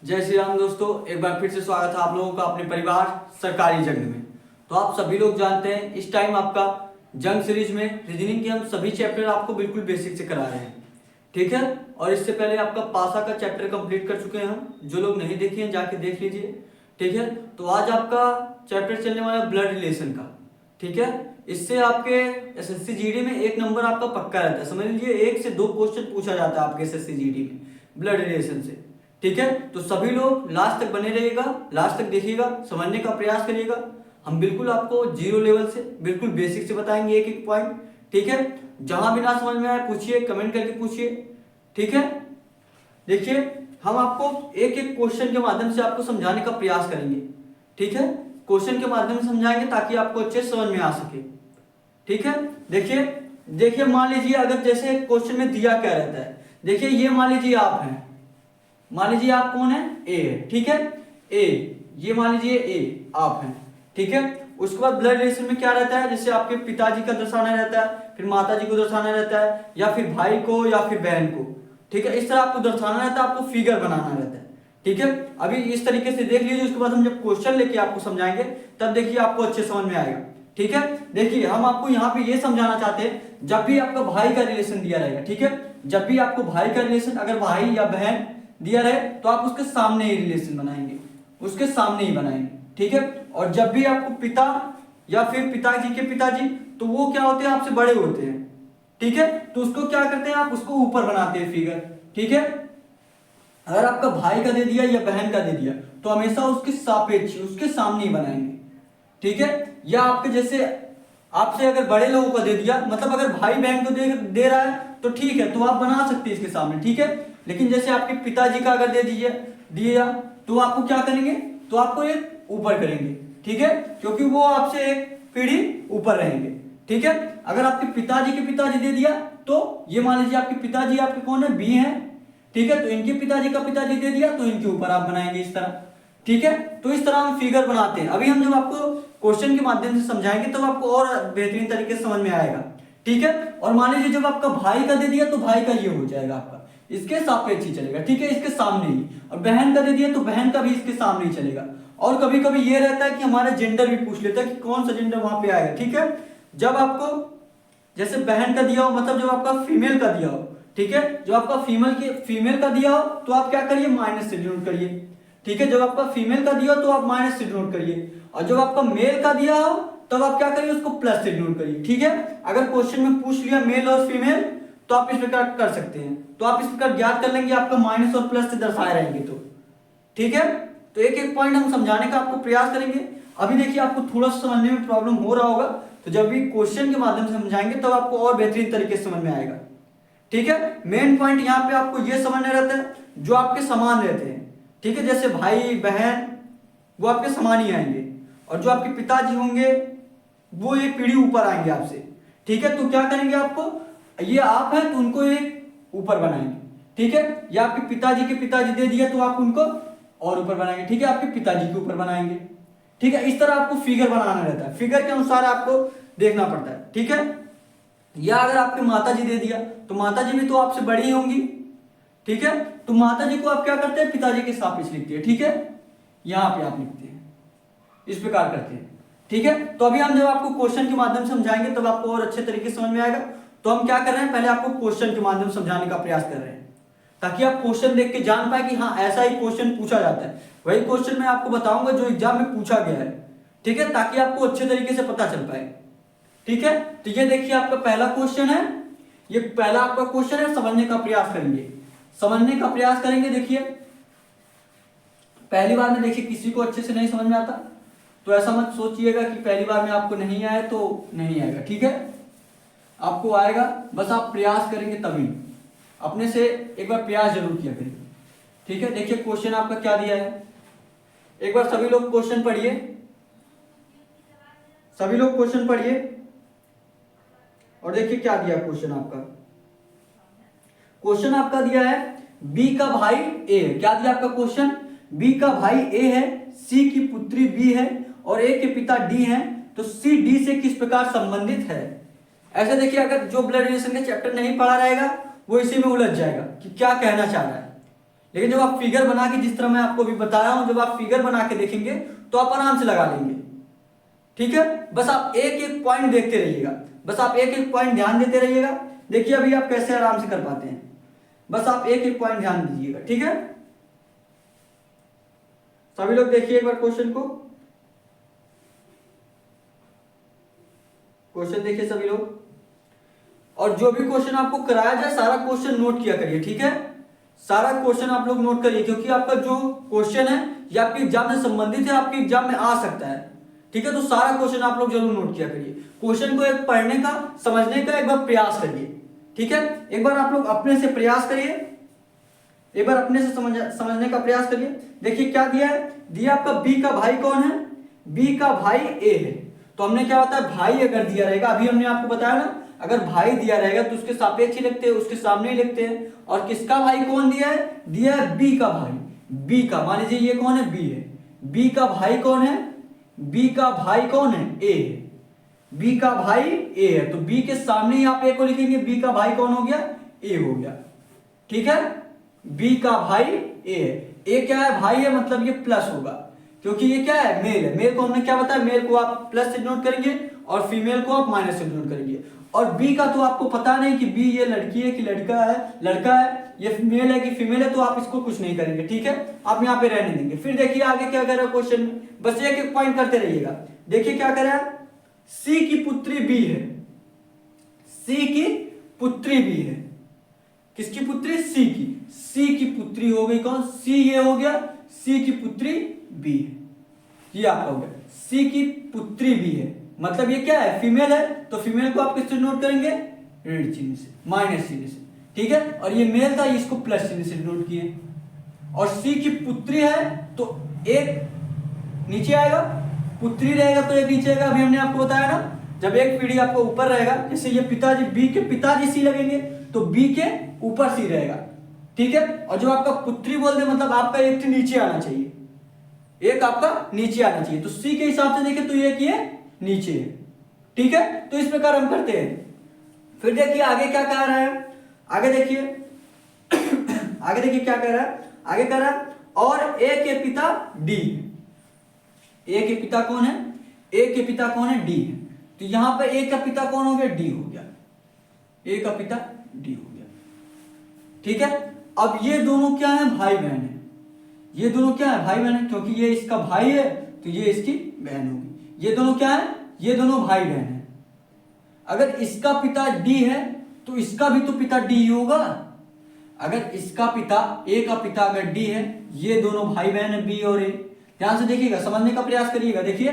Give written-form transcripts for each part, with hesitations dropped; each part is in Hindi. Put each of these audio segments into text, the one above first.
जय श्री राम दोस्तों, एक बार फिर से स्वागत है आप लोगों का अपने परिवार सरकारी जंग में। तो आप सभी लोग जानते हैं इस टाइम आपका जंग सीरीज में रीजनिंग के हम सभी चैप्टर आपको बिल्कुल बेसिक से करा रहे हैं, ठीक है। और इससे पहले आपका पासा का चैप्टर कंप्लीट कर चुके हैं हम। जो लोग नहीं देखे हैं जाके देख लीजिए, ठीक है। तो आज आपका चैप्टर चलने वाला है ब्लड रिलेशन का, ठीक है। इससे आपके एसएससी जीडी में 1 नंबर आपका पक्का रहता है। समझ लीजिए 1 से 2 क्वेश्चन पूछा जाता है आपके एसएससी जीडी में ब्लड रिलेशन से, ठीक है। तो सभी लोग लास्ट तक बने रहिएगा, लास्ट तक देखिएगा, समझने का प्रयास करिएगा। हम बिल्कुल आपको जीरो लेवल से बिल्कुल बेसिक से बताएंगे एक एक पॉइंट, ठीक है। जहां भी ना समझ में आए पूछिए, कमेंट करके पूछिए, ठीक है। देखिए हम आपको एक एक क्वेश्चन के माध्यम से आपको समझाने का प्रयास करेंगे, ठीक है। क्वेश्चन के माध्यम से समझाएंगे ताकि आपको अच्छे समझ में आ सके, ठीक है। देखिए मान लीजिए अगर जैसे क्वेश्चन में दिया क्या रहता है, देखिए ये मान लीजिए आप हैं, मान लीजिए आप कौन है, ए है, ठीक है। ए, ये मान लीजिए ए आप हैं, ठीक है। उसके बाद ब्लड रिलेशन में क्या रहता है, जैसे आपके पिताजी का दर्शाना रहता है, फिर माताजी को दर्शाना रहता है, या फिर भाई को या फिर बहन को, ठीक है। इस तरह आपको दर्शाना रहता है, आपको फिगर बनाना रहता है, ठीक है। अभी इस तरीके से देख लीजिए, उसके बाद हम जब क्वेश्चन लेके आपको समझाएंगे तब देखिए आपको अच्छे समझ में आएगा, ठीक है। देखिए हम आपको यहाँ पे ये समझाना चाहते हैं, जब भी आपका भाई का रिलेशन दिया रहेगा, ठीक है, जब भी आपको भाई का रिलेशन अगर भाई या बहन दिया रहे तो आप उसके सामने ही रिलेशन बनाएंगे, उसके सामने ही बनाएंगे, ठीक है। और जब भी आपको पिता या फिर पिताजी के पिताजी, तो वो क्या होते हैं, आपसे बड़े होते हैं, ठीक है। तो उसको क्या करते हैं, आप उसको ऊपर बनाते हैं फिगर, ठीक है। अगर आपका भाई का दे दिया या बहन का दे दिया तो हमेशा उसके सापेक्ष उसके सामने ही बनाएंगे, ठीक है। या आपके जैसे आपसे अगर बड़े लोगों का दे दिया, मतलब अगर भाई बहन को दे रहा है तो ठीक है, तो आप बना सकते हैं इसके सामने, ठीक है। लेकिन जैसे आपके पिताजी का अगर दे दीजिए दिया तो आपको क्या करेंगे, तो आपको एक ऊपर करेंगे, ठीक है, क्योंकि वो आपसे एक पीढ़ी ऊपर रहेंगे, ठीक है। अगर आपके पिताजी के पिताजी दे दिया तो ये मान लीजिए आपके पिताजी आपके कौन है, बी है, ठीक है। तो इनके पिताजी का पिताजी दे दिया तो इनके ऊपर आप बनाएंगे इस तरह, ठीक है। तो इस तरह हम फिगर बनाते हैं। अभी हम जब आपको क्वेश्चन के माध्यम से समझाएंगे तब आपको और बेहतरीन तरीके से समझ में आएगा, ठीक है। और मान लीजिए जब आपका भाई का दे दिया तो भाई का ये हो जाएगा आपका इसके सापेक्ष ही चलेगा, ठीक है, इसके सामने ही। और बहन का दे दिया तो बहन का भी इसके सामने ही चलेगा। और कभी कभी ये रहता है कि हमारा जेंडर भी पूछ लेता है कि कौन सा जेंडर वहां पे आएगा, ठीक है। जब आपको जैसे बहन का दिया हो, मतलब जब आपका फीमेल का दिया हो, ठीक है, जब आपका फीमेल का दिया हो तो आप क्या करिए, माइनस से डिनोट करिए, ठीक है। जब आपका फीमेल का दिया हो तो आप माइनस से डिनोट करिए, और जब आपका मेल का दिया हो तब आप क्या करिए, उसको प्लस से डिनोट करिए, ठीक है। अगर क्वेश्चन में पूछ लिया मेल और फीमेल तो आप इस प्रकार कर सकते हैं, तो आप इस प्रकार ज्ञात कर लेंगे, आपका माइनस और प्लस से दर्शाए रहेंगे, तो ठीक है। तो एक एक पॉइंट हम समझाने का आपको प्रयास करेंगे। अभी देखिए आपको थोड़ा सा समझने में प्रॉब्लम हो रहा होगा, तो जब भी क्वेश्चन के माध्यम से समझाएंगे तब आपको और बेहतरीन तरीके से समझ में आएगा, ठीक है। मेन पॉइंट यहाँ पे आपको ये समझना रहता है जो आपके समान रहते हैं, ठीक है। जैसे भाई बहन वो आपके समान ही आएंगे, और जो आपके पिताजी होंगे वो एक पीढ़ी ऊपर आएंगे आपसे, ठीक है। तो क्या करेंगे, आपको ये आप हैं तो उनको एक ऊपर बनाएंगे, ठीक है। या आपके पिताजी के पिताजी दे दिया तो आप उनको और ऊपर बनाएंगे, ठीक है, आपके पिताजी के ऊपर बनाएंगे, ठीक है। इस तरह आपको फिगर बनाना रहता है, फिगर के अनुसार आपको देखना पड़ता है, ठीक है। या अगर आपके माताजी दे दिया तो माताजी भी तो आपसे बड़ी ही होंगी, ठीक है। तो माताजी को आप क्या करते हैं, पिताजी के सापेक्ष लिखते हैं, ठीक है, यहां पे आप लिखते हैं, इस प्रकार करते हैं, ठीक है। तो अभी हम जब आपको क्वेश्चन के माध्यम से समझाएंगे तब आपको और अच्छे तरीके से समझ में आएगा। तो हम क्या कर रहे हैं, पहले आपको क्वेश्चन के माध्यम से समझाने का प्रयास कर रहे हैं, ताकि आप क्वेश्चन देख के जान पाए कि हाँ ऐसा ही क्वेश्चन पूछा जाता है। वही क्वेश्चन मैं आपको बताऊंगा जो एग्जाम में पूछा गया है, ठीक है, ताकि आपको अच्छे तरीके से पता चल पाए, ठीक है। तो ये देखिए आपका पहला क्वेश्चन है, ये पहला आपका क्वेश्चन है, समझने का प्रयास करेंगे, समझने का प्रयास करेंगे। देखिए पहली बार में देखिए किसी को अच्छे से नहीं समझ में आता तो ऐसा मत सोचिएगा कि पहली बार में आपको नहीं आए तो नहीं आएगा, ठीक है, आपको आएगा, बस आप प्रयास करेंगे तभी, अपने से एक बार प्रयास जरूर किया करेंगे, ठीक है। देखिए क्वेश्चन आपका क्या दिया है, एक बार सभी लोग क्वेश्चन पढ़िए, सभी लोग क्वेश्चन पढ़िए और देखिए क्या दिया क्वेश्चन आपका। क्वेश्चन आपका दिया है बी का भाई ए है, क्या दिया आपका क्वेश्चन, बी का भाई ए है, सी की पुत्री बी है और ए के पिता डी हैं, तो सी डी से किस प्रकार संबंधित है। ऐसे देखिए अगर जो ब्लड रिलेशन का चैप्टर नहीं पढ़ा रहेगा वो इसी में उलझ जाएगा कि क्या कहना चाह रहा है, लेकिन जब आप फिगर बना के, जिस तरह मैं आपको भी बताया हूं, जब आप फिगर बना के देखेंगे तो आप आराम से लगा लेंगे। ठीक है, बस आप एक एक पॉइंट देखते रहिएगा, बस आप एक एक पॉइंट ध्यान देते रहिएगा। देखिए अभी आप कैसे आराम से कर पाते हैं, बस आप एक एक पॉइंट ध्यान दीजिएगा। ठीक है, सभी लोग देखिए एक बार क्वेश्चन को, क्वेश्चन देखिए सभी लोग, और जो भी क्वेश्चन आपको कराया जाए सारा क्वेश्चन नोट किया करिए। ठीक है, सारा क्वेश्चन आप लोग नोट करिए, क्योंकि आपका जो क्वेश्चन है ये आपके एग्जाम से संबंधित है, आपके एग्जाम में आ सकता है। ठीक है, तो सारा क्वेश्चन आप लोग जरूर नोट किया करिए। क्वेश्चन को एक पढ़ने का, समझने का एक बार प्रयास करिए। ठीक है, एक बार आप लोग अपने से प्रयास करिए, एक बार अपने से समझने का प्रयास करिए। देखिए क्या दिया है, दिया आपका बी का भाई कौन है, बी का भाई ए है। तो हमने क्या बताया, भाई अगर दिया रहेगा, अभी हमने आपको बताया ना, अगर भाई दिया रहेगा तो उसके सापेक्ष ही लिखते हैं, उसके सामने ही लिखते हैं। और किसका भाई कौन दिया है, दिया है बी का भाई, बी का, मान लीजिए ये कौन है, बी है, बी का भाई कौन है, बी का भाई कौन है, ए है, बी का भाई ए है। तो बी के सामने ही आप ए को लिखेंगे, बी का भाई कौन हो गया, ए हो गया। ठीक है, बी का भाई ए है, ए क्या है, भाई है, मतलब ये प्लस होगा, क्योंकि ये क्या है, मेल है। मेल को हमने क्या बताया, मेल को आप प्लस से नोट करेंगे और फीमेल को आप माइनस से नोट करेंगे। और बी का तो आपको पता नहीं कि बी ये लड़की है कि लड़का है, लड़का है, ये मेल है कि फीमेल है, तो आप इसको कुछ नहीं करेंगे। ठीक है, आप यहाँ पे रहने देंगे। फिर देखिए आगे क्या कर रहा है क्वेश्चन में, बस एक एक पॉइंट करते रहिएगा। देखिए क्या कर रहा है, सी की पुत्री बी है, सी की पुत्री बी है, किसकी पुत्री, सी की, सी की पुत्री हो गई कौन, सी, ये हो गया, सी की पुत्री बी है, ये आपका हो गया, सी की पुत्री बी है, मतलब ये क्या है, फीमेल है। तो फीमेल को आप किससे नोट करेंगे, ऋण चिन्ह से, माइनस चिन्ह से। ठीक है, और ये मेल था, इसको प्लस चिन्ह से नोट किए। और सी की पुत्री है तो एक नीचे आएगा, पुत्री रहेगा तो एक नीचे आएगा। अभी हमने आपको बताया ना, जब एक पीढ़ी आपको ऊपर रहेगा, जैसे ये पिताजी, बी के पिताजी सी लगेंगे तो बी के ऊपर सी रहेगा। ठीक है, और जो आपका पुत्री बोल दे, मतलब आपका एक नीचे आना चाहिए, एक आपका नीचे आना चाहिए। तो सी के हिसाब से देखें तो ये नीचे है। ठीक है, तो इस प्रकार हम करते हैं। फिर देखिए आगे क्या कह रहा है, आगे देखिए आगे देखिए क्या कह रहा है, आगे कह रहा है और ए के पिता डी, ए के पिता कौन है, ए के पिता कौन है, डी है। तो यहां पर ए का पिता कौन हो गया, डी हो गया, ए का पिता डी हो गया। ठीक है, अब ये दोनों क्या है, भाई बहन है, ये दोनों क्या है, भाई बहन है, क्योंकि ये इसका भाई है तो ये इसकी बहन होगी। ये दोनों क्या है, ये दोनों भाई बहन है। अगर इसका पिता डी है तो इसका भी तो पिता डी होगा। अगर इसका पिता, ए का पिता अगर डी है, ये दोनों भाई बहन है, बी और ए। ध्यान से देखिएगा, समझने का प्रयास करिएगा। देखिए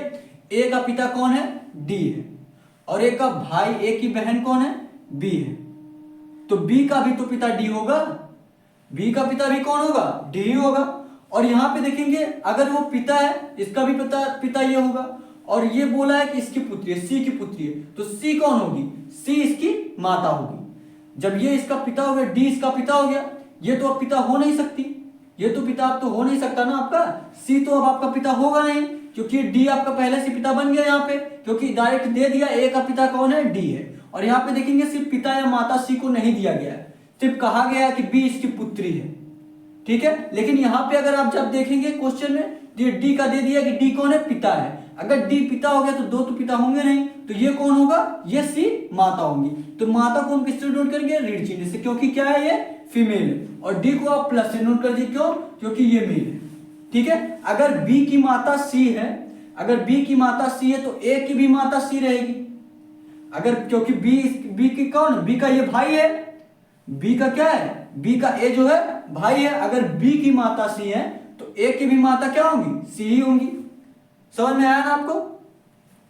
ए का पिता कौन है, डी है, और ए का भाई, ए की बहन कौन है, बी है। तो बी का भी तो पिता डी होगा, बी का पिता भी कौन होगा, डी होगा। और यहां पे देखेंगे अगर वो पिता है, इसका भी पिता ये होगा। और ये बोला है कि इसकी पुत्री है, सी की पुत्री है, तो सी कौन होगी, सी इसकी माता होगी। जब ये इसका पिता हो गया, डी इसका पिता हो गया, ये तो अब पिता हो नहीं सकती, ये तो पिता अब तो हो नहीं सकता ना आपका, सी तो अब आपका पिता होगा नहीं, क्योंकि डी आपका पहले से पिता बन गया यहाँ पे, क्योंकि डायरेक्ट दे दिया ए का पिता कौन है, डी है। और यहाँ पे देखेंगे सिर्फ पिता या माता सी को नहीं दिया गया है, सिर्फ कहा गया है कि बी इसकी पुत्री है। ठीक है, लेकिन यहाँ पे अगर आप जब देखेंगे क्वेश्चन में, ये डी का दे दिया कि डी कौन है, पिता है। अगर डी पिता हो गया तो दो तो पिता होंगे नहीं, तो ये कौन होगा, ये सी माता होंगी। तो माता को हम किससे नोट करेंगे, ऋण चिन्ह से, क्योंकि क्या है, ये फीमेल है। और डी को आप प्लस से नोट कर दीजिए, क्यों, क्योंकि ये मेल है। ठीक है, अगर बी की माता सी है, अगर बी की माता सी है तो ए की भी माता सी रहेगी। अगर, क्योंकि बी की कौन, बी का ये भाई है, बी का क्या है, बी का ए जो है भाई है। अगर बी की माता सी है तो ए की भी माता क्या होंगी, सी ही होंगी। समझ में आया ना आपको,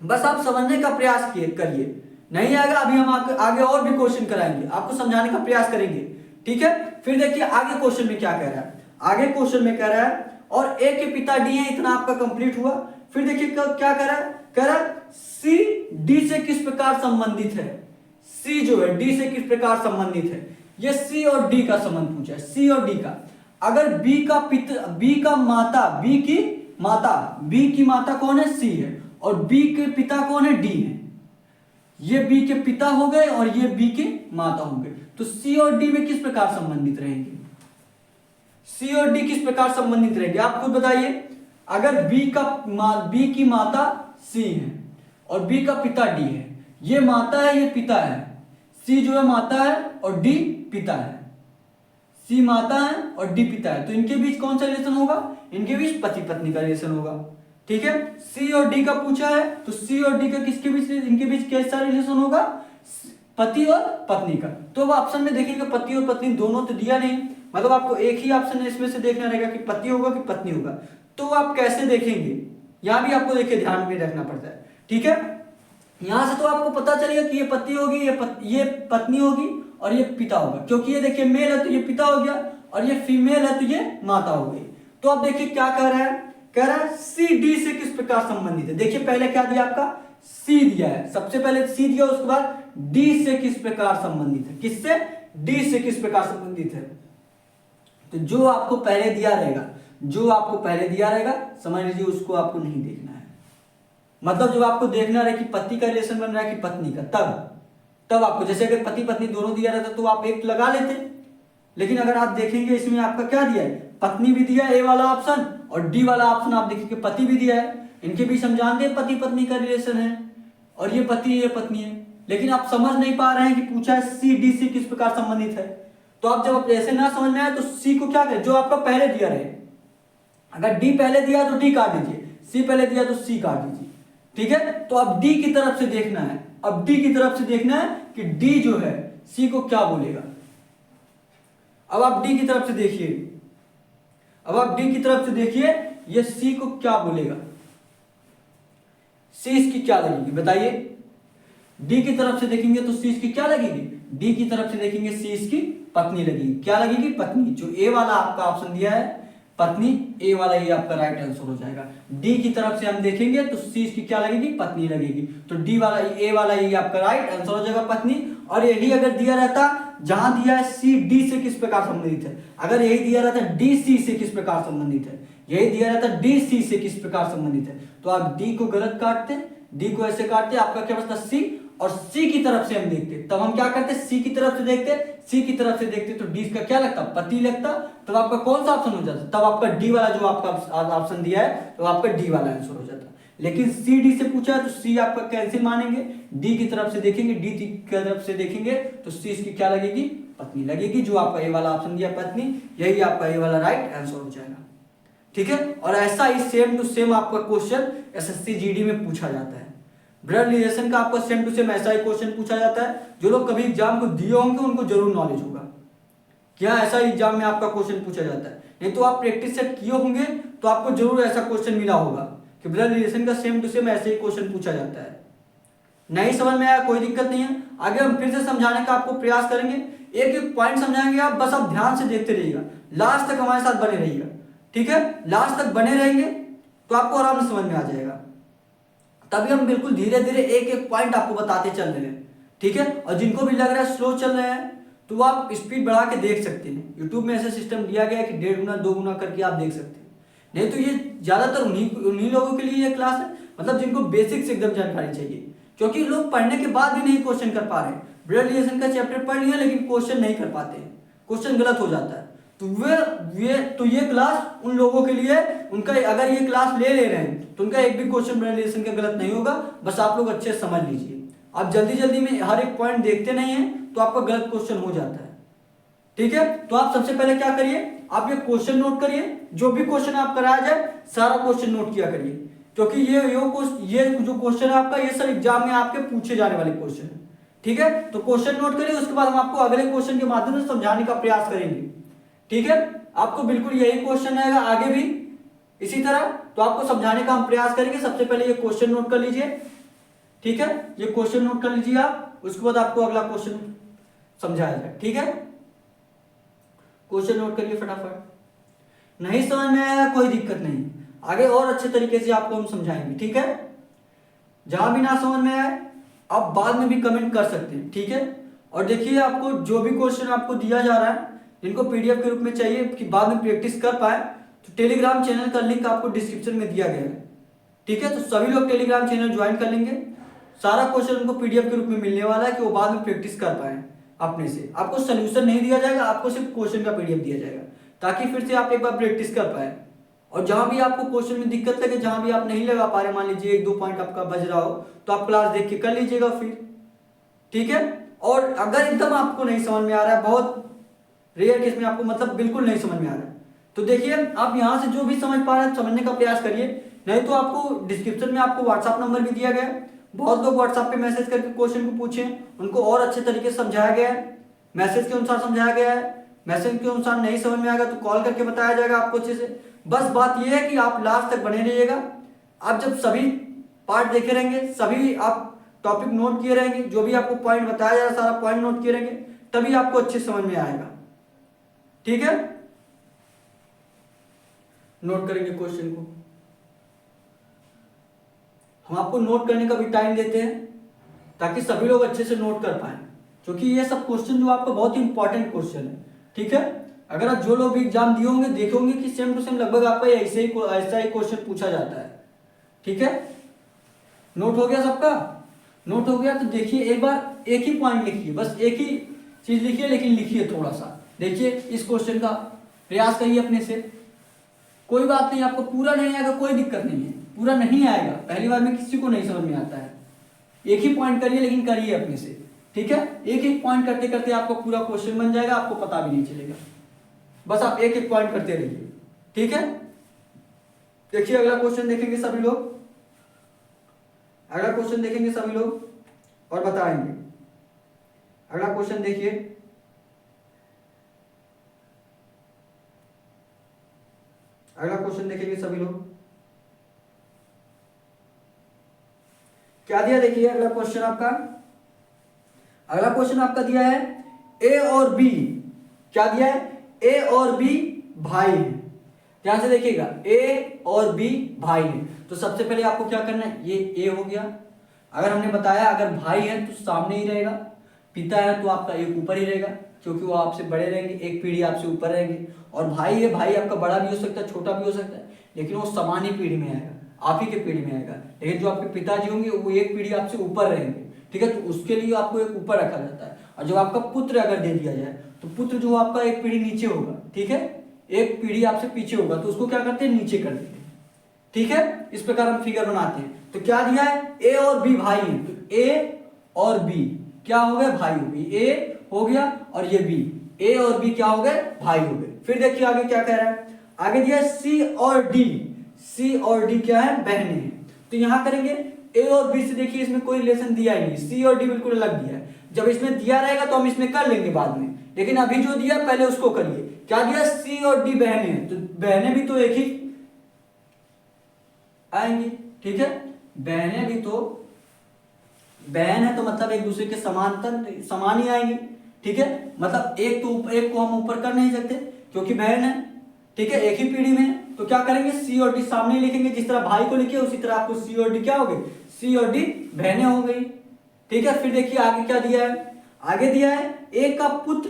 बस आप समझने का प्रयास करिए। नहीं आएगा, अभी हम आगे और भी क्वेश्चन कराएंगे, आपको समझाने का प्रयास करेंगे। ठीक है, फिर देखिए आगे क्वेश्चन में क्या कह रहा है, आगे क्वेश्चन में कह रहा है और ए के पिता डी है, इतना आपका कंप्लीट हुआ। फिर देखिए क्या कह रहा है, कह रहा है सी डी से किस प्रकार संबंधित है, सी जो है डी से किस प्रकार संबंधित है। ये सी और डी का संबंध पूछा है, सी और डी का। अगर बी का पिता, बी का माता, बी की माता, बी की माता कौन है, सी है, और बी के पिता कौन है, डी है। ये बी के पिता हो गए और ये बी के माता हो गए। तो सी और डी में किस प्रकार संबंधित रहेंगे, सी और डी किस प्रकार संबंधित रहेंगे, आप खुद बताइए। अगर बी की माता सी है और बी का पिता डी है, ये माता है ये पिता है, सी जो है माता है और डी पिता है, सी माता है और डी पिता है, तो इनके बीच कौन सा रिलेशन होगा, इनके बीच पति पत्नी का रिलेशन होगा। ठीक है, सी और डी का पूछा है तो सी और डी का किसके बीच, इनके बीच कैसा रिलेशन होगा, पति और पत्नी का। तो अब ऑप्शन में देखिएगा पति और पत्नी दोनों तो दिया नहीं, मतलब आपको एक ही ऑप्शन है इसमें से देखना रहेगा कि पति होगा कि पत्नी होगा। तो आप कैसे देखेंगे, यहां भी आपको देखिए ध्यान में रखना पड़ता है। ठीक है, यहां से तो आपको पता चलेगा कि ये पति होगी, ये पत्नी होगी और ये पिता होगा, क्योंकि ये देखिए मेल है तो ये पिता हो गया और ये फीमेल है तो ये माता हो गई। तो अब देखिए क्या कह रहा है, कह रहा है सी डी से किस प्रकार संबंधित है। देखिए पहले क्या दिया आपका, सी दिया है, सबसे पहले सी दिया, उसके बाद डी से किस प्रकार संबंधित है, किससे, डी से किस प्रकार संबंधित है। तो जो आपको पहले दिया रहेगा, जो आपको पहले दिया रहेगा समझ लीजिए उसको आपको नहीं देखना है, मतलब जब आपको देखना रहे कि पति का रिलेशन बन रहा है कि पत्नी का, तब आपको, जैसे अगर पति पत्नी दोनों दिया रहता तो आप एक लगा लेते, लेकिन अगर आप देखेंगे इसमें आपका क्या दिया है, पत्नी भी दिया है ए वाला ऑप्शन और डी वाला ऑप्शन आप देखिए पति भी दिया है, इनके बीच हम जानते हैं पति पत्नी का रिलेशन है और ये पति ये पत्नी है, लेकिन आप समझ नहीं पा रहे हैं कि पूछा है सी डी से किस प्रकार संबंधित है। तो आप जब ऐसे ना समझ में आए तो सी को क्या करें, जो आपका पहले दिया रहे, अगर डी पहले दिया तो डी काट दीजिए, सी पहले दिया तो सी काट दीजिए। ठीक है, तो अब डी की तरफ से देखना है, अब डी की तरफ से देखना है कि डी जो है सी को क्या बोलेगा। अब आप डी की तरफ से देखिए, अब आप डी की तरफ से देखिए ये सी को क्या बोलेगा, सी इसकी क्या लगेगी बताइए। डी की तरफ से देखेंगे तो सी इसकी क्या लगेगी, डी की तरफ से देखेंगे सी इसकी पत्नी लगेगी, क्या लगेगी, पत्नी। जो ए वाला आपका ऑप्शन दिया है पत्नी, ए वाला ये आपका राइट आंसर हो जाएगा। डी की तरफ से हम देखेंगे तो सी इसकी क्या लगेगी, पत्नी लगेगी, तो डी वाला ए वाला ये आपका राइट आंसर हो जाएगा पत्नी। और यही अगर दिया रहता, जहां दिया है सी डी से किस प्रकार संबंधित है, अगर यही दिया रहता डी सी से किस प्रकार संबंधित है, यही दिया रहता डी सी से किस प्रकार संबंधित है, तो आप डी को गलत काटते, डी को ऐसे काटते, आपका क्या बचता सी, और सी की तरफ से हम देखते, तब हम क्या करते, सी की तरफ से देखते, सी की तरफ से देखते तो डी का क्या लगता, पति लगता, तब आपका कौन सा ऑप्शन हो जाता, तब आपका डी वाला जो आपका ऑप्शन दिया है तो आपका डी वाला आंसर हो जाता। लेकिन सी डी से पूछा है तो सी आपका कैंसिल मानेंगे, डी की तरफ से देखेंगे, डी की तरफ से देखेंगे तो सी इसकी क्या लगेगी, पत्नी लगेगी, जो आपका ए वाला ऑप्शन दिया पत्नी, यही आपका ए वाला राइट आंसर हो जाएगा। ठीक है, और ऐसा ही सेम टू सेम आपका क्वेश्चन एसएससी जीडी में पूछा जाता है। ब्लड रिलेशन का आपको सेम टू सेम ऐसा ही क्वेश्चन पूछा जाता है, जो लोग कभी एग्जाम को दिए होंगे उनको जरूर नॉलेज होगा, क्या ऐसा एग्जाम में आपका क्वेश्चन पूछा जाता है, नहीं तो आप प्रैक्टिस सेट किए होंगे तो आपको जरूर ऐसा क्वेश्चन मिला होगा कि ब्लड रिलेशन का सेम टू सेम ऐसे ही क्वेश्चन पूछा जाता है। नहीं समझ में आया कोई दिक्कत नहीं है, आगे हम फिर से समझाने का आपको प्रयास करेंगे, एक एक पॉइंट समझाएंगे आप, बस आप ध्यान से देखते रहिएगा, लास्ट तक हमारे साथ बने रहिएगा। ठीक है, लास्ट तक बने रहेंगे तो आपको आराम से समझ में आ जाएगा, तभी हम बिल्कुल धीरे धीरे एक एक पॉइंट आपको बताते चल रहे हैं। ठीक है, और जिनको भी लग रहा है स्लो चल रहे हैं तो आप स्पीड बढ़ा के देख सकते हैं, यूट्यूब में ऐसा सिस्टम दिया गया है कि 1.5 गुना 2 गुना करके आप देख सकते हैं। नहीं तो ये ज्यादातर उन्हीं लोगों के लिए ये क्लास है, मतलब जिनको बेसिक से एकदम जानकारी चाहिए, क्योंकि लोग पढ़ने के बाद भी नहीं क्वेश्चन कर पा रहे हैं, ब्लड रिलेशन का चैप्टर पढ़ लिया लेकिन क्वेश्चन नहीं कर पाते, क्वेश्चन गलत हो जाता है, तो ये क्लास उन लोगों के लिए, उनका अगर ये क्लास ले रहे हैं तो उनका एक भी क्वेश्चन ब्लड रिलेशन का गलत नहीं होगा, बस आप लोग अच्छे समझ लीजिए। आप जल्दी जल्दी में हर एक पॉइंट देखते नहीं हैं तो आपका गलत क्वेश्चन हो जाता है। ठीक है, तो आप सबसे पहले क्या करिए, आप ये क्वेश्चन नोट करिए, जो भी क्वेश्चन आप कराया जाए सारा क्वेश्चन नोट किया करिए, क्योंकि ये जो क्वेश्चन है आपका, ये सब एग्जाम में आपके पूछे जाने वाले क्वेश्चन है। ठीक है, तो क्वेश्चन नोट करिए, उसके बाद हम आपको अगले क्वेश्चन के माध्यम से समझाने का प्रयास करेंगे। ठीक है, आपको बिल्कुल यही क्वेश्चन आएगा आगे भी इसी तरह, तो आपको समझाने का हम प्रयास करेंगे। सबसे पहले ये क्वेश्चन नोट कर लीजिए। ठीक है, ये क्वेश्चन नोट कर लीजिए आप, उसके बाद आपको अगला क्वेश्चन समझाया जाए। ठीक है, क्वेश्चन नोट करिए फटाफट, नहीं समझ में आया कोई दिक्कत नहीं, आगे और अच्छे तरीके से आपको हम समझाएंगे। ठीक है, जहां भी ना समझ में आए आप बाद में भी कमेंट कर सकते हैं। ठीक है, और देखिए आपको जो भी क्वेश्चन आपको दिया जा रहा है, जिनको पीडीएफ के रूप में चाहिए कि बाद में प्रैक्टिस कर पाए, तो टेलीग्राम चैनल का लिंक आपको डिस्क्रिप्शन में दिया गया है। ठीक है, तो सभी लोग टेलीग्राम चैनल ज्वाइन कर लेंगे, सारा क्वेश्चन उनको पीडीएफ के रूप में मिलने वाला है कि वो बाद में प्रैक्टिस कर पाए अपने से। आपको सोल्यूशन नहीं दिया जाएगा, आपको सिर्फ क्वेश्चन का पीडीएफ दिया जाएगा ताकि फिर से आप एक बार प्रैक्टिस कर पाए। और जहां भी आपको क्वेश्चन में दिक्कत लगे, जहां भी आप नहीं लगा पा रहे, मान लीजिए 1-2 पॉइंट आपका बज रहा हो, तो आप क्लास देख के कर लीजिएगा फिर, ठीक है। और अगर एकदम आपको नहीं समझ में आ रहा है, बहुत रेयर केस में आपको मतलब बिल्कुल नहीं समझ में आ रहा है, तो देखिए आप यहां से जो भी समझ पा रहे हैं समझने का प्रयास करिए, नहीं तो आपको डिस्क्रिप्शन में आपको व्हाट्सएप नंबर भी दिया गया है। बहुत लोग व्हाट्सएप पे मैसेज करके क्वेश्चन को पूछे, उनको और अच्छे तरीके से समझाया गया है, मैसेज के अनुसार समझाया गया है। मैसेज के अनुसार नहीं समझ में आएगा तो कॉल करके बताया जाएगा आपको अच्छे से। बस बात यह है कि आप लास्ट तक बने रहिएगा। आप जब सभी पार्ट देखे रहेंगे, सभी आप टॉपिक नोट किए रहेंगे, जो भी आपको पॉइंट बताया जा रहा है सारा पॉइंट नोट किए रहेंगे, तभी आपको अच्छे समझ में आएगा, ठीक है। नोट करेंगे क्वेश्चन को, हम आपको नोट करने का भी टाइम देते हैं ताकि सभी लोग अच्छे से नोट कर पाए, क्योंकि ये सब क्वेश्चन जो आपका बहुत ही इंपॉर्टेंट क्वेश्चन है, ठीक है। अगर आप जो लोग भी एग्जाम दिए होंगे देखे होंगे कि सेम टू सेम लगभग आपका ऐसा ही क्वेश्चन पूछा जाता है, ठीक है। नोट हो गया सबका? नोट हो गया तो देखिए एक बार एक ही पॉइंट लिखिए, बस एक ही चीज लिखिए, लेकिन लिखिए थोड़ा सा। देखिए इस क्वेश्चन का प्रयास करिए अपने से। कोई बात नहीं, आपको पूरा नहीं आएगा कोई दिक्कत नहीं है, पूरा नहीं आएगा, पहली बार में किसी को नहीं समझ में आता है। एक ही पॉइंट करिए, लेकिन करिए अपने से, ठीक है। एक एक पॉइंट करते करते आपका पूरा क्वेश्चन बन जाएगा, आपको पता भी नहीं चलेगा। बस आप एक एक पॉइंट करते रहिए, ठीक है। देखिए अगला क्वेश्चन देखेंगे सभी लोग, अगला क्वेश्चन देखेंगे सभी लोग और बताएंगे। अगला क्वेश्चन देखिए, अगला क्वेश्चन देखेंगे सभी लोग, क्या दिया देखिए अगला क्वेश्चन आपका। अगला क्वेश्चन आपका दिया है ए और बी, क्या दिया है? ए और बी भाई हैं। ध्यान से देखिएगा, ए और बी भाई हैं। तो सबसे पहले आपको क्या करना है, ये ए हो गया। अगर हमने बताया अगर भाई है तो सामने ही रहेगा, पिता है तो आपका एक ऊपर ही रहेगा, क्योंकि वो आपसे बड़े रहेंगे, एक पीढ़ी आपसे ऊपर रहेंगे। और भाई है, भाई आपका बड़ा भी हो सकता है, छोटा भी हो सकता है, लेकिन वो समान ही पीढ़ी में आएगा, आप ही के पीढ़ी में आएगा। लेकिन जो आपके पिताजी होंगे वो एक पीढ़ी आपसे ऊपर रहेंगे, ठीक है। तो उसके लिए आपको एक ऊपर रखा जाता है। और जब आपका पुत्र अगर दे दिया जाए तो पुत्र जो आपका एक पीढ़ी नीचे होगा, ठीक है, एक पीढ़ी आपसे पीछे होगा, तो उसको क्या करते हैं, नीचे कर देते हैं, ठीक है। इस प्रकार हम फिगर बनाते हैं। तो क्या दिया है, ए और बी भाई हैं, तो ए और बी क्या हो गए, भाई हो गए। ए हो गया और ये बी, ए और बी क्या हो गए, भाई हो गए। फिर देखिए आगे क्या कह रहा है, आगे दिया है सी और डी, सी और डी क्या है, बहनें हैं। तो यहां करेंगे ए और बी से, देखिए इसमें कोई रिलेशन दिया ही नहीं, सी और डी बिल्कुल अलग दिया है। जब इसमें दिया रहेगा तो हम इसमें कर लेंगे बाद में, लेकिन अभी जो दिया पहले उसको करिए। क्या दिया, सी और डी बहनें हैं, तो बहनें भी तो एक ही आएंगी, ठीक है। बहनें भी तो, बहन है तो मतलब एक दूसरे के समांतर समान ही आएंगी, ठीक है। मतलब एक तो एक को हम ऊपर कर नहीं सकते क्योंकि बहन है, ठीक है, एक ही पीढ़ी में है। तो क्या करेंगे, सी और डी सामने लिखेंगे, जिस तरह भाई को लिखे उसी तरह आपको सी और डी क्या हो गई, सी और डी बहनें हो गई, ठीक है। फिर देखिए आगे क्या दिया है, आगे दिया है ए का पुत्र,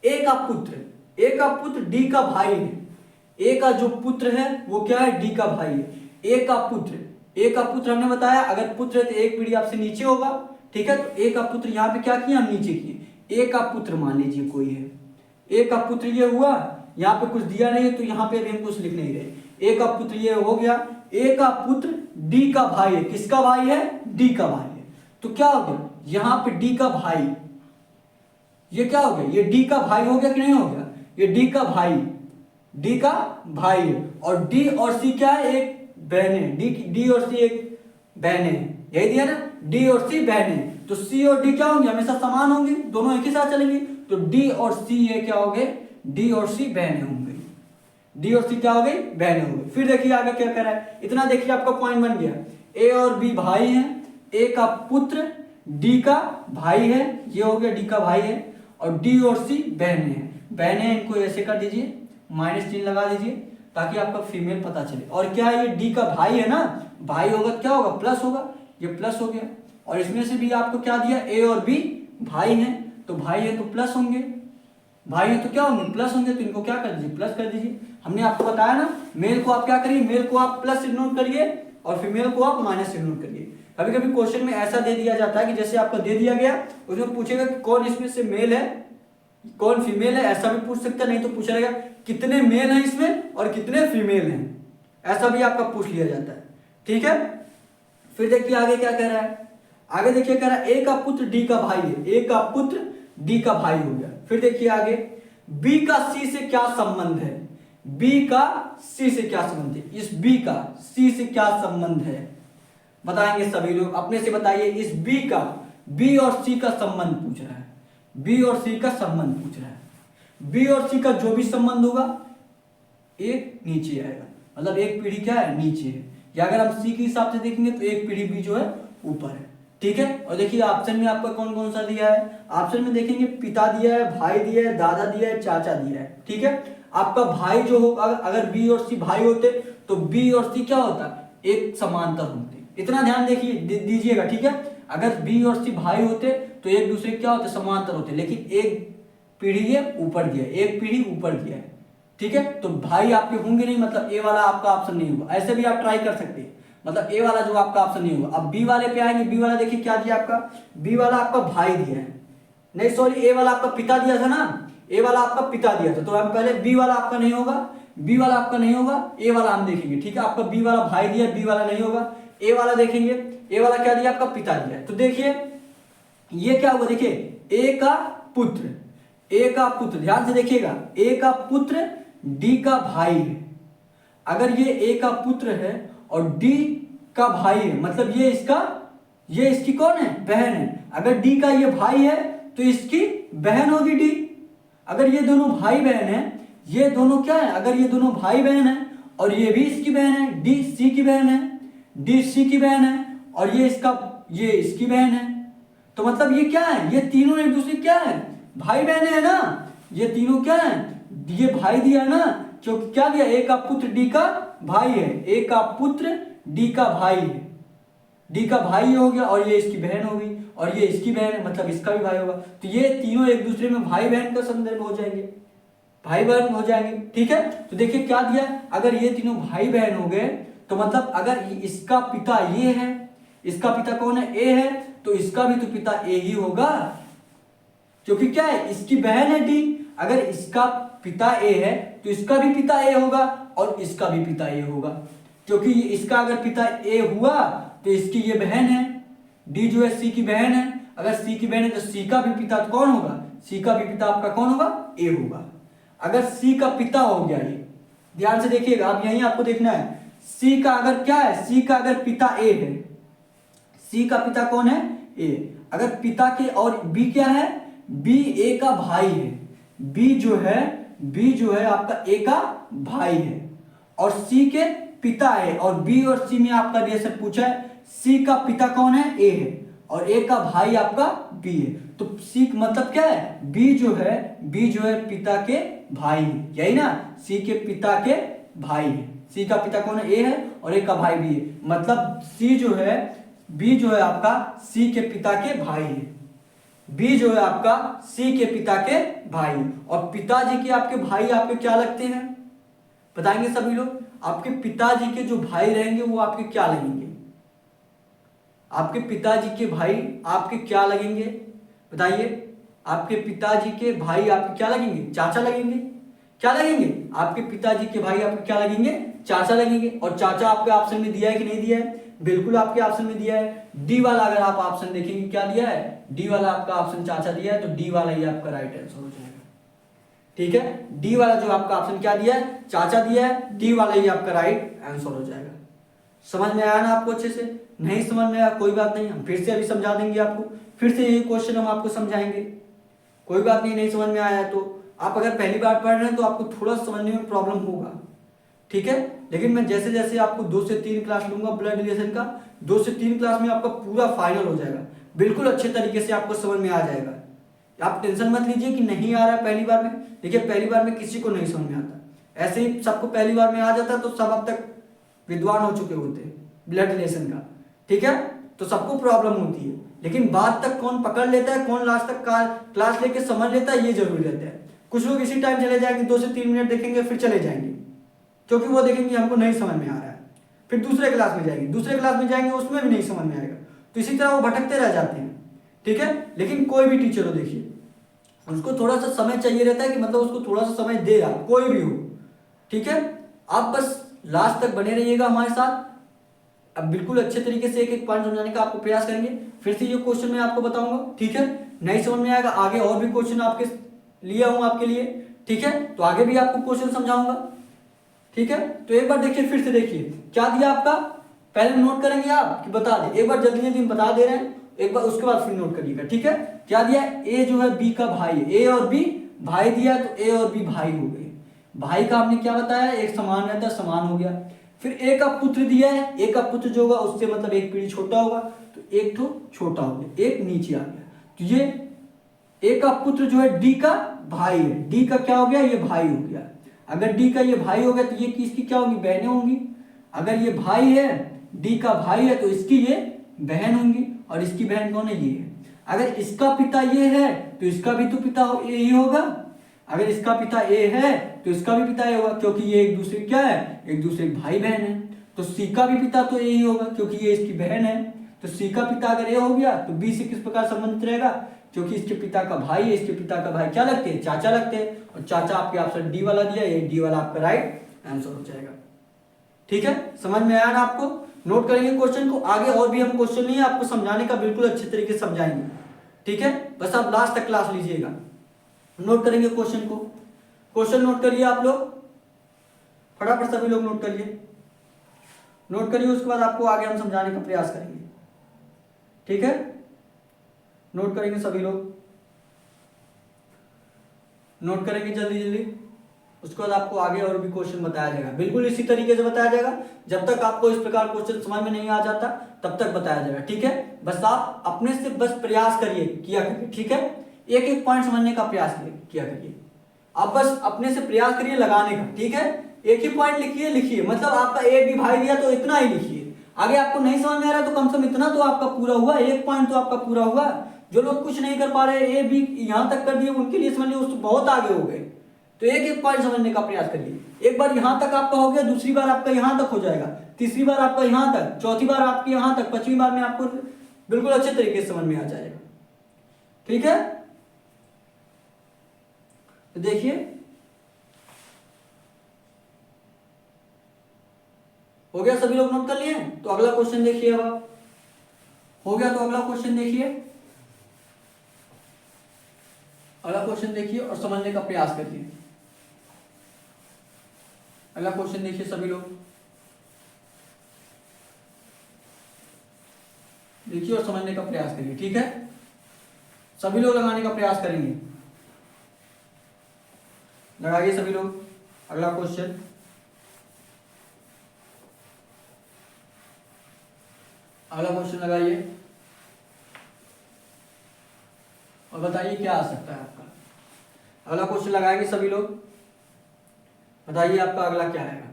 ए का पुत्र, ए का पुत्र डी का भाई है। ए का जो पुत्र है वो क्या है, डी का भाई है। ए का पुत्र, ए का पुत्र हमने बताया अगर पुत्र है तो एक पीढ़ी आपसे नीचे होगा, ठीक है। तो ए का पुत्र यहाँ पे क्या किया, हम नीचे किए। ए का पुत्र मान लीजिए कोई है, ए का पुत्र ये हुआ, यहाँ पे कुछ दिया नहीं है तो यहाँ पे भी हम कुछ लिख नहीं रहे। ए का पुत्र ये हो गया, ए का पुत्र डी का भाई है। किसका भाई है, डी का भाई है। तो क्या हो गया, यहाँ पे डी का भाई, ये क्या हो गया, ये डी का भाई हो गया कि नहीं हो गया, ये डी का भाई, डी का भाई है। और डी और सी क्या है, एक बहन है। डी और सी एक बहन है, यही दिया ना, डी और सी बहन है। तो सी और डी क्या होंगे, हमेशा समान होंगे, दोनों एक ही साथ चलेंगे। तो डी और सी ये क्या हो गए, डी और सी बहनें होंगी, डी और सी क्या हो गई, बहनें हो गई। फिर देखिए आगे क्या कह रहा है, इतना देखिए आपका पॉइंट बन गया। ए और बी भाई हैं, ए का पुत्र डी का भाई है, ये हो गया डी का भाई है। और डी और सी बहनें हैं, बहनें इनको ऐसे कर दीजिए, माइनस चिन्ह लगा दीजिए ताकि आपका फीमेल पता चले। और क्या है, ये डी का भाई है ना, भाई होगा क्या होगा, प्लस होगा, ये प्लस हो गया। और इसमें से भी आपको क्या दिया, ए और बी भाई हैं, तो भाई है तो प्लस होंगे, भाई है तो क्या होंगे, प्लस होंगे। तो इनको क्या कर दीजिए, प्लस कर दीजिए। हमने आपको बताया ना, मेल को आप क्या करिए, मेल को आप प्लस इग्नोर करिए और फीमेल को आप माइनस इग्नोर करिए। कभी कभी क्वेश्चन में ऐसा दे दिया जाता है कि जैसे आपको दे दिया गया, उसमें पूछेगा कि कौन इसमें से मेल है कौन फीमेल है, ऐसा भी पूछ सकता है। नहीं तो पूछा रहेगा कितने मेल हैं इसमें और कितने फीमेल हैं, ऐसा भी आपका पूछ लिया जाता है। ठीक है, फिर देखिए आगे क्या कह रहा है, आगे देखिए कह रहा है ए का पुत्र डी का भाई है, ए का पुत्र डी का भाई हो गया। फिर देखिए आगे बी का सी से क्या संबंध है, बी का सी से क्या संबंध है, इस बी का सी से क्या संबंध है बताएंगे सभी लोग, अपने से बताइए। इस बी का, बी और सी का संबंध पूछ रहा है, बी और सी का संबंध पूछ रहा है। बी और सी का जो भी संबंध होगा एक नीचे आएगा, मतलब एक पीढ़ी क्या है, नीचे है। या अगर हम सी के हिसाब से देखेंगे तो एक पीढ़ी भी जो है ऊपर है। ठीक है, और देखिए ऑप्शन में आपका कौन कौन सा दिया है, ऑप्शन में देखेंगे पिता दिया है, भाई दिया है, दादा दिया है, चाचा दिया है। ठीक है, आपका भाई जो होगा, अगर बी और सी भाई होते तो बी और सी क्या होता, एक समांतर होते, इतना ध्यान देखिए दीजिएगा। ठीक है, अगर बी और सी भाई होते तो एक दूसरे क्या होते, समांतर होते, लेकिन एक पीढ़ी ये ऊपर दिया है, एक पीढ़ी ऊपर दिया है। ठीक है, तो भाई आपके होंगे नहीं, मतलब ए वाला आपका ऑप्शन नहीं होगा। ऐसे भी आप ट्राई कर सकते हैं, मतलब ए वाला जो आपका ऑप्शन नहीं होगा। अब बी वाले पे आएंगे, बी वाला देखिए क्या दिया आपका, बी वाला आपका भाई दिया है, नहीं सॉरी ए वाला आपका पिता दिया था ना, ए वाला आपका पिता दिया था, तो हम पहले बी वाला आपका नहीं होगा, बी वाला आपका नहीं होगा, ए वाला हम देखेंगे। ठीक है, आपका बी वाला भाई दिया, बी वाला नहीं होगा, ए वाला देखेंगे, ए वाला क्या दिया आपका पिता दिया है। तो देखिए ये क्या हुआ, देखिए ए का पुत्र, ए का पुत्र, ध्यान से देखिएगा, ए का पुत्र डी का भाई है। अगर ये ए का पुत्र है और डी का भाई है, मतलब ये इसका, ये इसकी कौन है, बहन है। अगर डी का ये भाई है तो इसकी बहन होगी डी। अगर ये दोनों भाई बहन है, ये दोनों क्या है, अगर ये दोनों भाई बहन है और ये भी इसकी बहन है, डी सी की बहन है, डी सी की बहन है, और ये इसका, ये इसकी बहन है, तो मतलब ये क्या है, ये तीनों एक दूसरे क्या है, भाई बहन है ना। ये तीनों क्या है, ये भाई दिया है ना, क्योंकि क्या दिया, ए का पुत्र डी का भाई है, ए का पुत्र डी का भाई है, डी का भाई हो गया, और ये इसकी बहन होगी, और ये इसकी बहन है, मतलब इसका भी भाई होगा। तो ये तीनों एक दूसरे में भाई बहन का संदर्भ हो जाएंगे, भाई बहन हो जाएंगे। ठीक है, तो देखिए क्या दिया, अगर ये तीनों भाई बहन हो गए तो मतलब अगर इसका पिता ये है, इसका पिता कौन है, ए है, तो इसका भी तो पिता ए ही होगा, क्योंकि क्या है, इसकी बहन है डी। अगर इसका पिता ए है तो इसका भी पिता ए होगा और इसका भी पिता ए होगा, क्योंकि इसका अगर पिता ए हुआ तो इसकी ये बहन है, डी जो है सी की बहन है। अगर सी की बहन है तो सी का भी पिता कौन होगा, सी का भी पिता आपका कौन होगा, ए होगा। अगर सी का पिता हो गया, ये ध्यान से देखिएगा, अब यही आपको देखना है, सी का अगर क्या है, सी का अगर पिता ए है, सी का पिता कौन है, ए। अगर पिता के, और बी क्या है, बी ए का भाई है, बी जो है, बी जो है आपका ए का भाई है, और सी के पिता है, और बी और सी में आपका जैसे पूछा है, सी का पिता कौन है, ए है, और ए का भाई आपका बी है। तो सी मतलब क्या है, बी जो है, बी जो है पिता के भाई है, यही ना, सी के पिता के भाई है। सी का पिता कौन है, ए है, और ए का भाई बी है, मतलब सी जो है, बी जो है आपका सी के पिता के भाई है, बी जो है आपका सी के पिता के भाई। और पिताजी के आपके भाई आपके क्या लगते हैं, बताएंगे सभी लोग। आपके पिताजी के जो भाई रहेंगे वो आपके क्या लगेंगे, आपके पिताजी के भाई आपके क्या लगेंगे, बताइए। आपके पिताजी के भाई आपके क्या लगेंगे, चाचा लगेंगे, क्या लगेंगे, आपके पिताजी के भाई आपके क्या लगेंगे, चाचा लगेंगे। और चाचा आपके ऑप्शन में दिया है कि नहीं दिया है, बिल्कुल आपके ऑप्शन में दिया है। डी वाला अगर आप ऑप्शन देखेंगे क्या दिया है, डी वाला आपका ऑप्शन चाचा दिया है, तो डी वाला ही आपका राइट आंसर हो जाएगा। ठीक है, डी वाला जो आपका ऑप्शन क्या दिया है, चाचा दिया है, डी वाला ही आपका राइट आंसर हो जाएगा। समझ में आया ना आपको अच्छे से, नहीं समझ में आया कोई बात नहीं, हम फिर से अभी समझा देंगे आपको, फिर से यही क्वेश्चन हम आपको समझाएंगे, कोई बात नहीं, नहीं समझ में आया तो। आप अगर पहली बार पढ़ रहे हैं तो आपको थोड़ा समझने में प्रॉब्लम होगा, ठीक है, लेकिन मैं जैसे जैसे आपको 2 से 3 क्लास लूंगा ब्लड रिलेशन का, 2 से 3 क्लास में आपका पूरा फाइनल हो जाएगा, बिल्कुल अच्छे तरीके से आपको समझ में आ जाएगा। आप टेंशन मत लीजिए कि नहीं आ रहा है पहली बार में। देखिए पहली बार में किसी को नहीं समझ में आता, ऐसे ही सबको पहली बार में आ जाता तो सब अब तक विद्वान हो चुके होते ब्लड रिलेशन का, ठीक है। तो सबको प्रॉब्लम होती है, लेकिन बाद तक कौन पकड़ लेता है, कौन लास्ट तक क्लास लेके समझ लेता है, ये जरूरी रहता है। कुछ लोग इसी टाइम चले जाएंगे, 2 से 3 मिनट देखेंगे फिर चले जाएंगे, क्योंकि वो देखेंगे हमको नहीं समझ में आ रहा है, फिर दूसरे क्लास में जाएंगे, दूसरे क्लास में जाएंगे उसमें भी नहीं समझ में आएगा, तो इसी तरह वो भटकते रह जाते हैं, ठीक है। लेकिन कोई भी टीचर हो, देखिए उसको थोड़ा सा समय चाहिए रहता है कि मतलब उसको थोड़ा सा समय दे आप, कोई भी हो, ठीक है। आप बस लास्ट तक बने रहिएगा हमारे साथ। अब बिल्कुल अच्छे तरीके से एक एक पॉइंट समझाने का आपको प्रयास करेंगे। फिर से ये क्वेश्चन मैं आपको बताऊंगा, ठीक है। नहीं समझ में आएगा, आगे और भी क्वेश्चन आपके लिया हूं आपके लिए, ठीक है। तो आगे भी आपको क्वेश्चन समझाऊंगा, ठीक है। तो एक बार देखिए, फिर से देखिए क्या दिया आपका, पहले नोट करेंगे आप कि बता दें, एक बार जल्दी जल्दी बता दे रहे हैं, एक बार उसके बाद फिर नोट करिएगा, ठीक है। क्या दिया, ए जो है बी का भाई है, ए और बी भाई दिया, तो ए और बी भाई हो गए। भाई का आपने क्या बताया, एक समान रहता है, समान हो गया। फिर ए का पुत्र दिया है, ए का पुत्र जो होगा उससे मतलब एक पीढ़ी छोटा होगा, तो एक तो छोटा हो गया, एक नीचे आ गया। तो ये ए का पुत्र जो है डी का भाई है, डी का क्या हो गया, ये भाई हो गया। अगर डी का ये भाई हो गया तो ये किसकी क्या होगी, बहनें होंगी। अगर ये भाई है, डी का भाई है, तो इसकी ये बहन होंगी, और इसकी बहन कौन है, ये है। अगर इसका पिता ये है तो इसका भी तो पिता ए ही होगा। अगर इसका पिता ए है तो इसका भी पिता ए होगा, क्योंकि ये एक दूसरे क्या है, एक दूसरे भाई बहन है। तो सी का भी पिता तो ए ही होगा, क्योंकि ये इसकी बहन है। तो सी का पिता अगर ए हो गया तो बी से किस प्रकार संबंधित रहेगा, क्योंकि इसके पिता का भाई है, इसके पिता का भाई क्या लगते हैं, चाचा लगते हैं। और चाचा आपके ऑप्शन डी वाला दिया, ये डी वाला आपका राइट आंसर हो जाएगा, ठीक है। समझ में आया ना आपको, नोट करेंगे क्वेश्चन को। आगे और भी हम क्वेश्चन नहीं है आपको समझाने का, बिल्कुल अच्छे तरीके से समझाएंगे, ठीक है। बस आप लास्ट तक क्लास लीजिएगा, नोट करेंगे क्वेश्चन को। क्वेश्चन नोट करिए आप लोग, फटाफट सभी लोग नोट करिए, नोट करिए, उसके बाद आपको आगे हम समझाने का प्रयास करेंगे, ठीक है। नोट करेंगे सभी लोग, नोट करेंगे जल्दी जल्दी। उसके बाद आपको आगे और भी क्वेश्चन बताया जाएगा, बिल्कुल इसी तरीके से बताया जाएगा। जब तक आपको इस प्रकार क्वेश्चन समझ में नहीं आ जाता तब तक बताया जाएगा, ठीक है। बस आप अपने से बस प्रयास करिए, किया करिए, ठीक है। एक एक पॉइंट समझने का प्रयास किया करिए, आप बस अपने से प्रयास करिए लगाने का, ठीक है। एक ही पॉइंट लिखिए, लिखिए मतलब आपका ए बी भाई दिया तो इतना ही लिखिए। आगे आपको नहीं समझ में आ रहा तो कम से कम इतना तो आपका पूरा हुआ, एक पॉइंट तो आपका पूरा हुआ। जो लोग कुछ नहीं कर पा रहे, ए बी यहां तक कर दिए, उनके लिए समझ लीजिए बहुत आगे हो गए। तो एक एक पॉइंट समझने का प्रयास करिए। एक बार यहां तक आपका हो गया, दूसरी बार आपका यहां तक हो जाएगा, तीसरी बार आपका यहां तक, चौथी बार आपके यहां तक, पांचवी बार में आपको बिल्कुल अच्छे तरीके से समझ में आ जाएगा, ठीक है। तो देखिए हो गया, सभी लोग नोट कर लिए। तो अगला क्वेश्चन देखिए, अब आप हो गया तो अगला क्वेश्चन देखिए, अगला क्वेश्चन देखिए और समझने का प्रयास करिए। अगला क्वेश्चन देखिए सभी लोग, देखिए और समझने का प्रयास करिए, ठीक है। सभी लोग लगाने का प्रयास करेंगे, लगाइए सभी लोग। अगला क्वेश्चन, अगला क्वेश्चन लगाइए और बताइए क्या आ सकता है आपका। अगला क्वेश्चन लगाएंगे सभी लोग, बताइए आपका अगला क्या आएगा।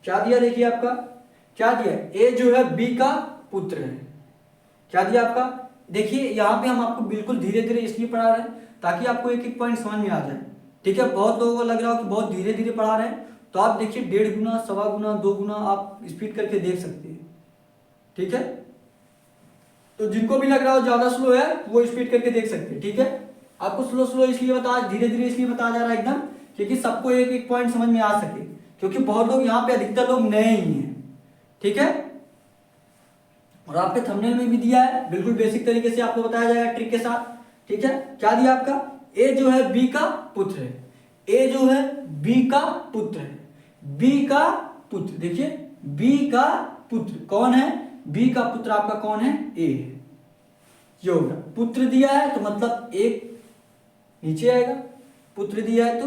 क्या दिया, देखिए आपका क्या दिया, ए जो है बी का पुत्र है। क्या दिया आपका, देखिए यहां पे हम आपको बिल्कुल धीरे धीरे इसलिए पढ़ा रहे हैं ताकि आपको एक एक पॉइंट समझ में आ जाए, ठीक है। बहुत लोगों को लग रहा हो कि बहुत धीरे धीरे पढ़ा रहे हैं, तो आप देखिए 1.5 गुना, 1.25 गुना, 2 गुना आप स्पीड करके देख सकते हैं, ठीक है। तो जिनको भी लग रहा हो ज्यादा स्लो है वो स्पीड करके देख सकते हैं, ठीक है। आपको स्लो स्लो इसलिए बता, धीरे धीरे इसलिए बताया जा रहा है एकदम, क्योंकि सबको एक एक पॉइंट समझ में आ सके, क्योंकि बहुत लोग यहाँ पे अधिकतर लोग नए ही हैं, ठीक है। और आपके थंबनेल में भी दिया है, बिल्कुल बेसिक तरीके से आपको बताया जाएगा ट्रिक के साथ, ठीक है। क्या दिया आपका, ए जो है बी का पुत्र है, ए जो है बी का पुत्र है, बी का पुत्र, देखिए बी का पुत्र कौन है, बी का पुत्र आपका कौन है, ए है। ये होगा पुत्र दिया है तो मतलब एक नीचे आएगा, पुत्र दिया है तो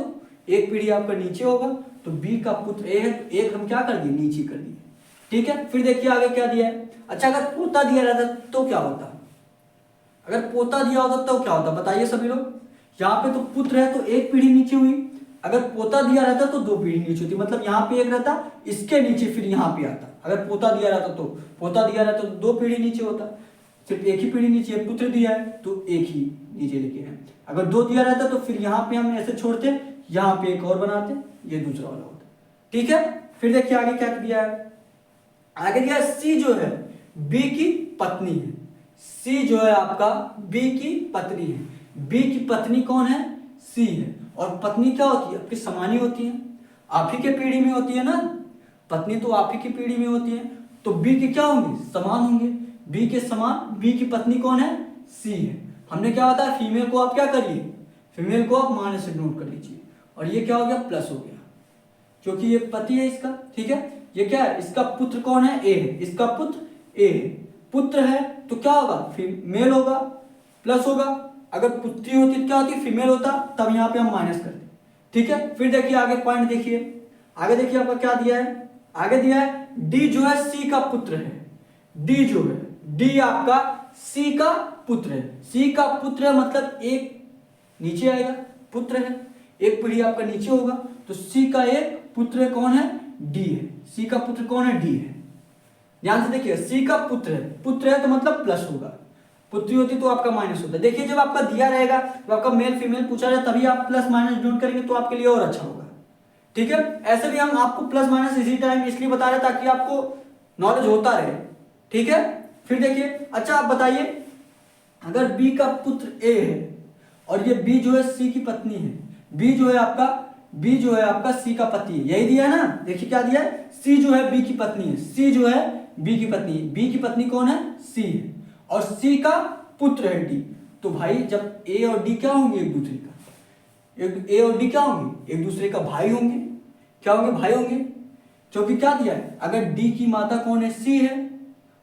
एक पीढ़ी आपका नीचे होगा, तो बी का पुत्र ए है, तो एक हम क्या कर दिए, नीचे कर दिए, ठीक है। फिर देखिए आगे क्या दिया है। अच्छा, अगर पोता दिया रहता तो क्या होता, अगर पोता दिया होता तो क्या होता, बताइए सभी लोग। यहाँ पे तो पुत्र है तो एक पीढ़ी नीचे हुई, अगर पोता दिया रहता तो 2 पीढ़ी नीचे होती, मतलब यहाँ पे एक रहता, इसके नीचे फिर यहाँ पे आता। अगर पोता दिया रहता तो पोता दिया रहता तो 2 पीढ़ी नीचे होता, सिर्फ एक ही पीढ़ी नीचे, पुत्र दिया है तो एक ही नीचे लिखे हैं। अगर 2 दिया रहता तो फिर यहाँ पे हम ऐसे छोड़ते, यहाँ पे एक और बनाते, ये दूसरा वाला होता, ठीक है। फिर देखिए आगे क्या दिया है, आगे दिया सी जो है बी की पत्नी है, सी जो है आपका बी की पत्नी है। बी की पत्नी कौन है? सी है। और पत्नी क्या होती है? आपकी समानी होती है, आप ही के पीढ़ी में होती है ना, पत्नी तो आप ही की पीढ़ी में होती है, तो बी के क्या होंगे? समान होंगे। बी के समान बी की पत्नी कौन है? सी है। हमने क्या बताया? फीमेल को आप क्या करिए? फीमेल को आप माइनस से नोट कर लीजिए, और ये क्या हो गया? प्लस हो गया, क्योंकि ये पति है इसका। ठीक है, ये क्या है? इसका पुत्र कौन है? ए है। इसका पुत्र ए है। पुत्र है तो क्या होगा? फीमेल होगा, प्लस होगा। अगर पुत्री होती तो क्या होती? फीमेल होता, तब यहाँ पे हम माइनस करते। ठीक है, फिर देखिए आगे पॉइंट देखिए, आगे देखिए आपका क्या दिया है? आगे दिया है डी जो है सी का पुत्र है। डी जो है, डी आपका सी का पुत्र है। सी का पुत्र है मतलब एक नीचे आएगा, पुत्र है, एक पीढ़ी आपका नीचे होगा, तो सी का एक पुत्र कौन है? डी है। सी का पुत्र कौन है? डी है। ध्यान से देखिए, सी का पुत्र है तो मतलब प्लस होगा, पुत्री होती तो आपका माइनस होता है। देखिए जब आपका दिया रहेगा, जब आपका मेल फीमेल पूछा जाए तभी आप प्लस माइनस नोट करेंगे तो आपके लिए और अच्छा होगा। ठीक है, ऐसे भी हम आपको प्लस माइनस इसी टाइम इसलिए बता रहे ताकि आपको नॉलेज होता रहे। ठीक है, फिर देखिए, अच्छा आप बताइए, अगर बी का पुत्र ए है और ये बी जो है सी की पत्नी है, बी जो है आपका सी का पति है, यही दिया है ना। देखिए क्या दिया है? सी जो है बी की पत्नी है, सी जो है बी की पत्नी है। बी की पत्नी कौन है? सी है, और सी का पुत्र है डी। तो भाई जब ए और डी क्या होंगे? एक दूसरे का, ए और डी क्या होंगे? एक दूसरे का भाई होंगे। क्या होंगे? भाई होंगे, क्योंकि क्या दिया है? अगर डी की माता कौन है? सी है,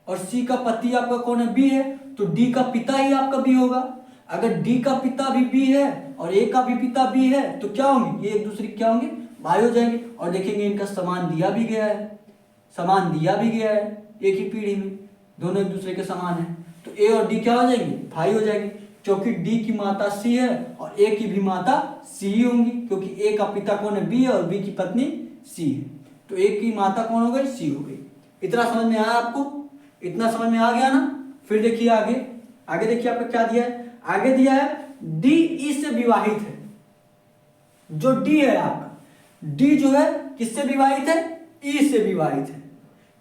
और सी का पति आपका कौन है? बी है, तो डी का पिता ही आपका बी होगा। अगर डी का पिता भी बी है और ए का भी पिता बी है तो क्या होंगे? ये एक दूसरे के क्या होंगे? भाई हो जाएंगे। और देखेंगे इनका समान दिया भी गया है, समान दिया भी गया है, एक ही पीढ़ी में दोनों एक दूसरे के समान है, तो ए और डी क्या हो जाएंगे? भाई हो जाएंगे, क्योंकि डी की माता सी है और ए की भी माता सी ही होंगी, क्योंकि ए का पिता कौन है? बी है, और बी की पत्नी सी है, तो ए की माता कौन हो गई? सी हो गई। इतना समझ में आया आपको? इतना समझ में आ गया ना? फिर देखिए आगे, आगे देखिए आपका क्या दिया है? आगे दिया है डी ई से विवाहित है। जो डी है आपका, डी जो है किससे विवाहित है? ई से विवाहित है।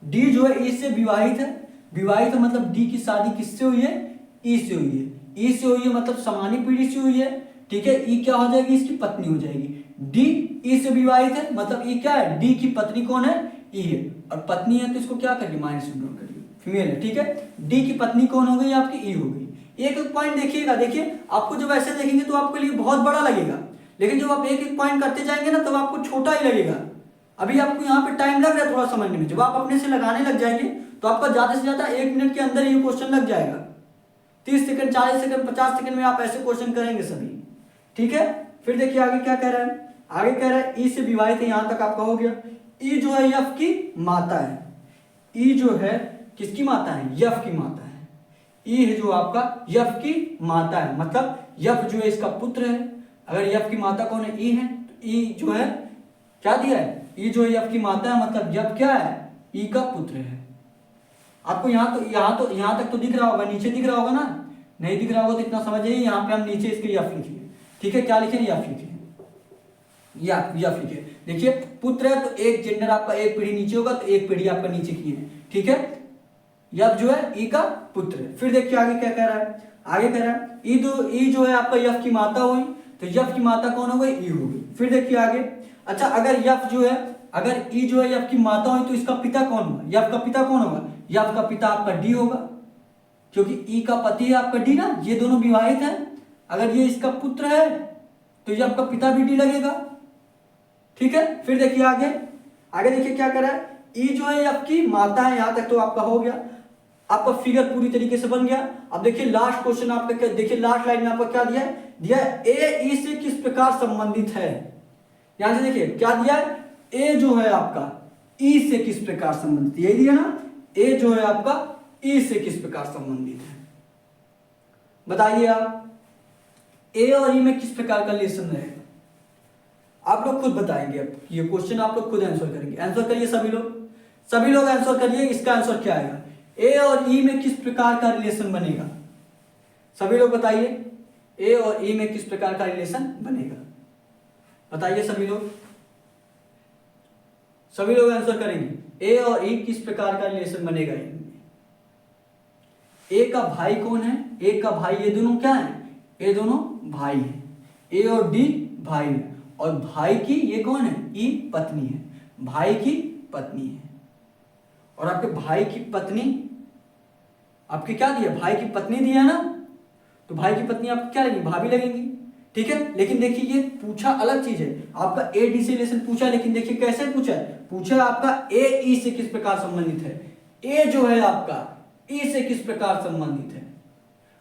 डी जो है ई से विवाहित है। विवाहित मतलब डी की शादी किससे हुई है? ई से हुई है। ई से हुई है मतलब समानी पीढ़ी से हुई है। ठीक है, ई क्या हो जाएगी? इसकी पत्नी हो जाएगी। डी ई से विवाहित है मतलब ई क्या है? डी की पत्नी कौन है? ई है, और पत्नी है तो इसको क्या करिए? माइनस में नोट करिए, फीमेल है। ठीक है, डी की पत्नी कौन हो गई? आपकी ई हो गई। एक एक पॉइंट देखिएगा, देखिए आपको जब ऐसे देखेंगे तो आपके लिए बहुत बड़ा लगेगा, लेकिन जब आप एक एक पॉइंट करते जाएंगे ना तब आपको छोटा ही लगेगा। अभी आपको यहाँ पे टाइम लग रहा है थोड़ा समझने में, जब आप अपने से लगाने लग जाएंगे तो आपका ज्यादा से ज्यादा 1 मिनट के अंदर ये क्वेश्चन लग जाएगा। 30 सेकंड, 40 सेकंड, 50 सेकंड में आप ऐसे क्वेश्चन करेंगे सभी। ठीक है, फिर देखिए आगे क्या कह रहा है? आगे कह रहा है ई से विवाहित है, यहां तक आपका हो गया। ई जो है यफ की माता है। ई जो है किसकी माता है? यफ की माता है। ई है जो आपका यफ की माता है, मतलब यफ जो है इसका पुत्र है। अगर यफ की माता कौन है? ई है, तो ई जो है क्या दिया है? ई जो है यफ की माता है मतलब यफ क्या है? ई का पुत्र है। आपको यहां तक तो दिख रहा होगा, नीचे दिख रहा होगा ना? नहीं दिख रहा होगा तो इतना समझिए, यहाँ पे हम नीचे इसके यफ लिखिए। ठीक है, क्या लिखे? यफ लिखिए, यफ लिखिए। देखिए पुत्र है तो एक जेंडर आपका एक पीढ़ी नीचे होगा, तो एक पीढ़ी आपका नीचे की है। ठीक है, यफ जो है ई का पुत्र है। फिर देखिए आगे क्या कह रहा है? आगे कह रहा है ई जो है आपका यफ की माता हुई, तो यफ की माता कौन हो गई? ई हो गई। फिर देखिए आगे, अच्छा अगर यफ जो है, अगर ई जो है यफ की माता हुई तो इसका पिता कौन होगा? यफ का पिता कौन होगा? यफ का पिता आपका डी होगा, क्योंकि ई का पति है आपका डी ना, ये दोनों विवाहित हैं। अगर ये इसका पुत्र है तो यफ का पिता भी डी लगेगा। ठीक है, फिर देखिए आगे, आगे देखिए क्या कर रहा है? ई जो है यफ की माता है, यहां तक तो आपका हो गया, आपका फिगर पूरी तरीके से बन गया। अब देखिए लास्ट क्वेश्चन आपका क्या, देखिए लास्ट लाइन में आपका क्या दिया है? दिया है ए ई से किस प्रकार संबंधित है। यहां से देखिए क्या दिया है? ए जो है आपका ई से किस प्रकार संबंधित, यही दिया ना? ए जो है आपका ई से किस प्रकार संबंधित है, बताइए आप। ए और ई में किस प्रकार का रिलेशन रहेगा? आप लोग खुद बताएंगे। अब ये क्वेश्चन आप लोग खुद आंसर करेंगे। आंसर करिए सभी लोग आंसर करिए। इसका आंसर क्या आएगा? ए और ई में किस प्रकार का रिलेशन बनेगा? सभी लोग बताइए, ए और ई में किस प्रकार का रिलेशन बनेगा? बताइए सभी लोग आंसर करेंगे। ए और ई किस प्रकार का रिलेशन बनेगा इनमें? ए का भाई कौन है, ए का भाई, ये दोनों क्या है, ये दोनों भाई है, ए और डी भाई है, और भाई की ये कौन है, ई पत्नी है, भाई की पत्नी है। और आपके भाई की पत्नी आपके क्या दिया, भाई की पत्नी दिया ना, तो भाई की पत्नी आपकी क्या लगेगी, भाभी लगेंगी। ठीक है, लेकिन देखिए ये पूछा अलग चीज है, आपका ए डी से रिलेशन पूछा, लेकिन देखिए कैसे पूछा है, पूछा आपका ए ई से किस प्रकार संबंधित है, ए जो है आपका ई से किस प्रकार संबंधित है।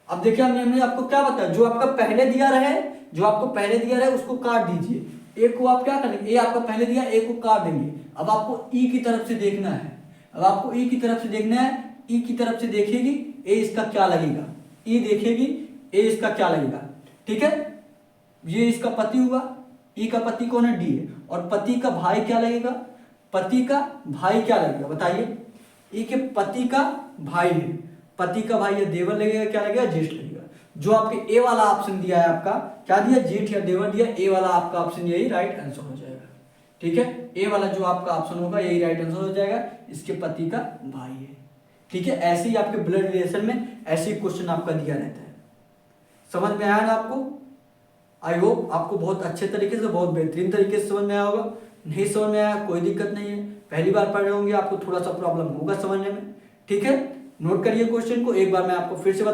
अब देखिए हमने आपको क्या बताया, जो आपका पहले दिया रहे, जो आपको पहले दिया रहे उसको काट दीजिए, ए को आप क्या करेंगे, ए आपका पहले दिया, ए को काट देंगे। अब आपको ई की तरफ से देखना है, अब आपको ई की तरफ से देखना है, ई की तरफ से देखेगी, ए इसका क्या लगेगा, ई देखेगी, ए इसका क्या लगेगा। ठीक है, ये इसका पति हुआ, ई का पति कौन है, डी है, और पति का भाई क्या लगेगा, पति का भाई क्या लगेगा बताइए, ई के पति का भाई है, पति का भाई या देवर लगेगा, क्या लगेगा, ज्येष्ठ लगेगा। जो आपके ए वाला ऑप्शन दिया है आपका, क्या दिया, जेठ या देवर दिया, ए वाला आपका ऑप्शन यही राइट आंसर हो जाएगा। ठीक है, ए वाला जो आपका ऑप्शन होगा यही राइट आंसर हो जाएगा, इसके पति का भाई है। ठीक है, ऐसे ही आपके ब्लड रिलेशन में ऐसे ही क्वेश्चन आपका दिया रहता है। समझ में आया ना आपको, आई होप आपको बहुत अच्छे तरीके से, बहुत बेहतरीन तरीके से समझ में आया होगा। नहीं समझ में आया कोई दिक्कत नहीं है, पहली बार पढ़ रहे होंगे आपको थोड़ा सा प्रॉब्लम होगा समझने में। ठीक है, नोट करिए क्वेश्चन को, एक बार मैं आपको फिर से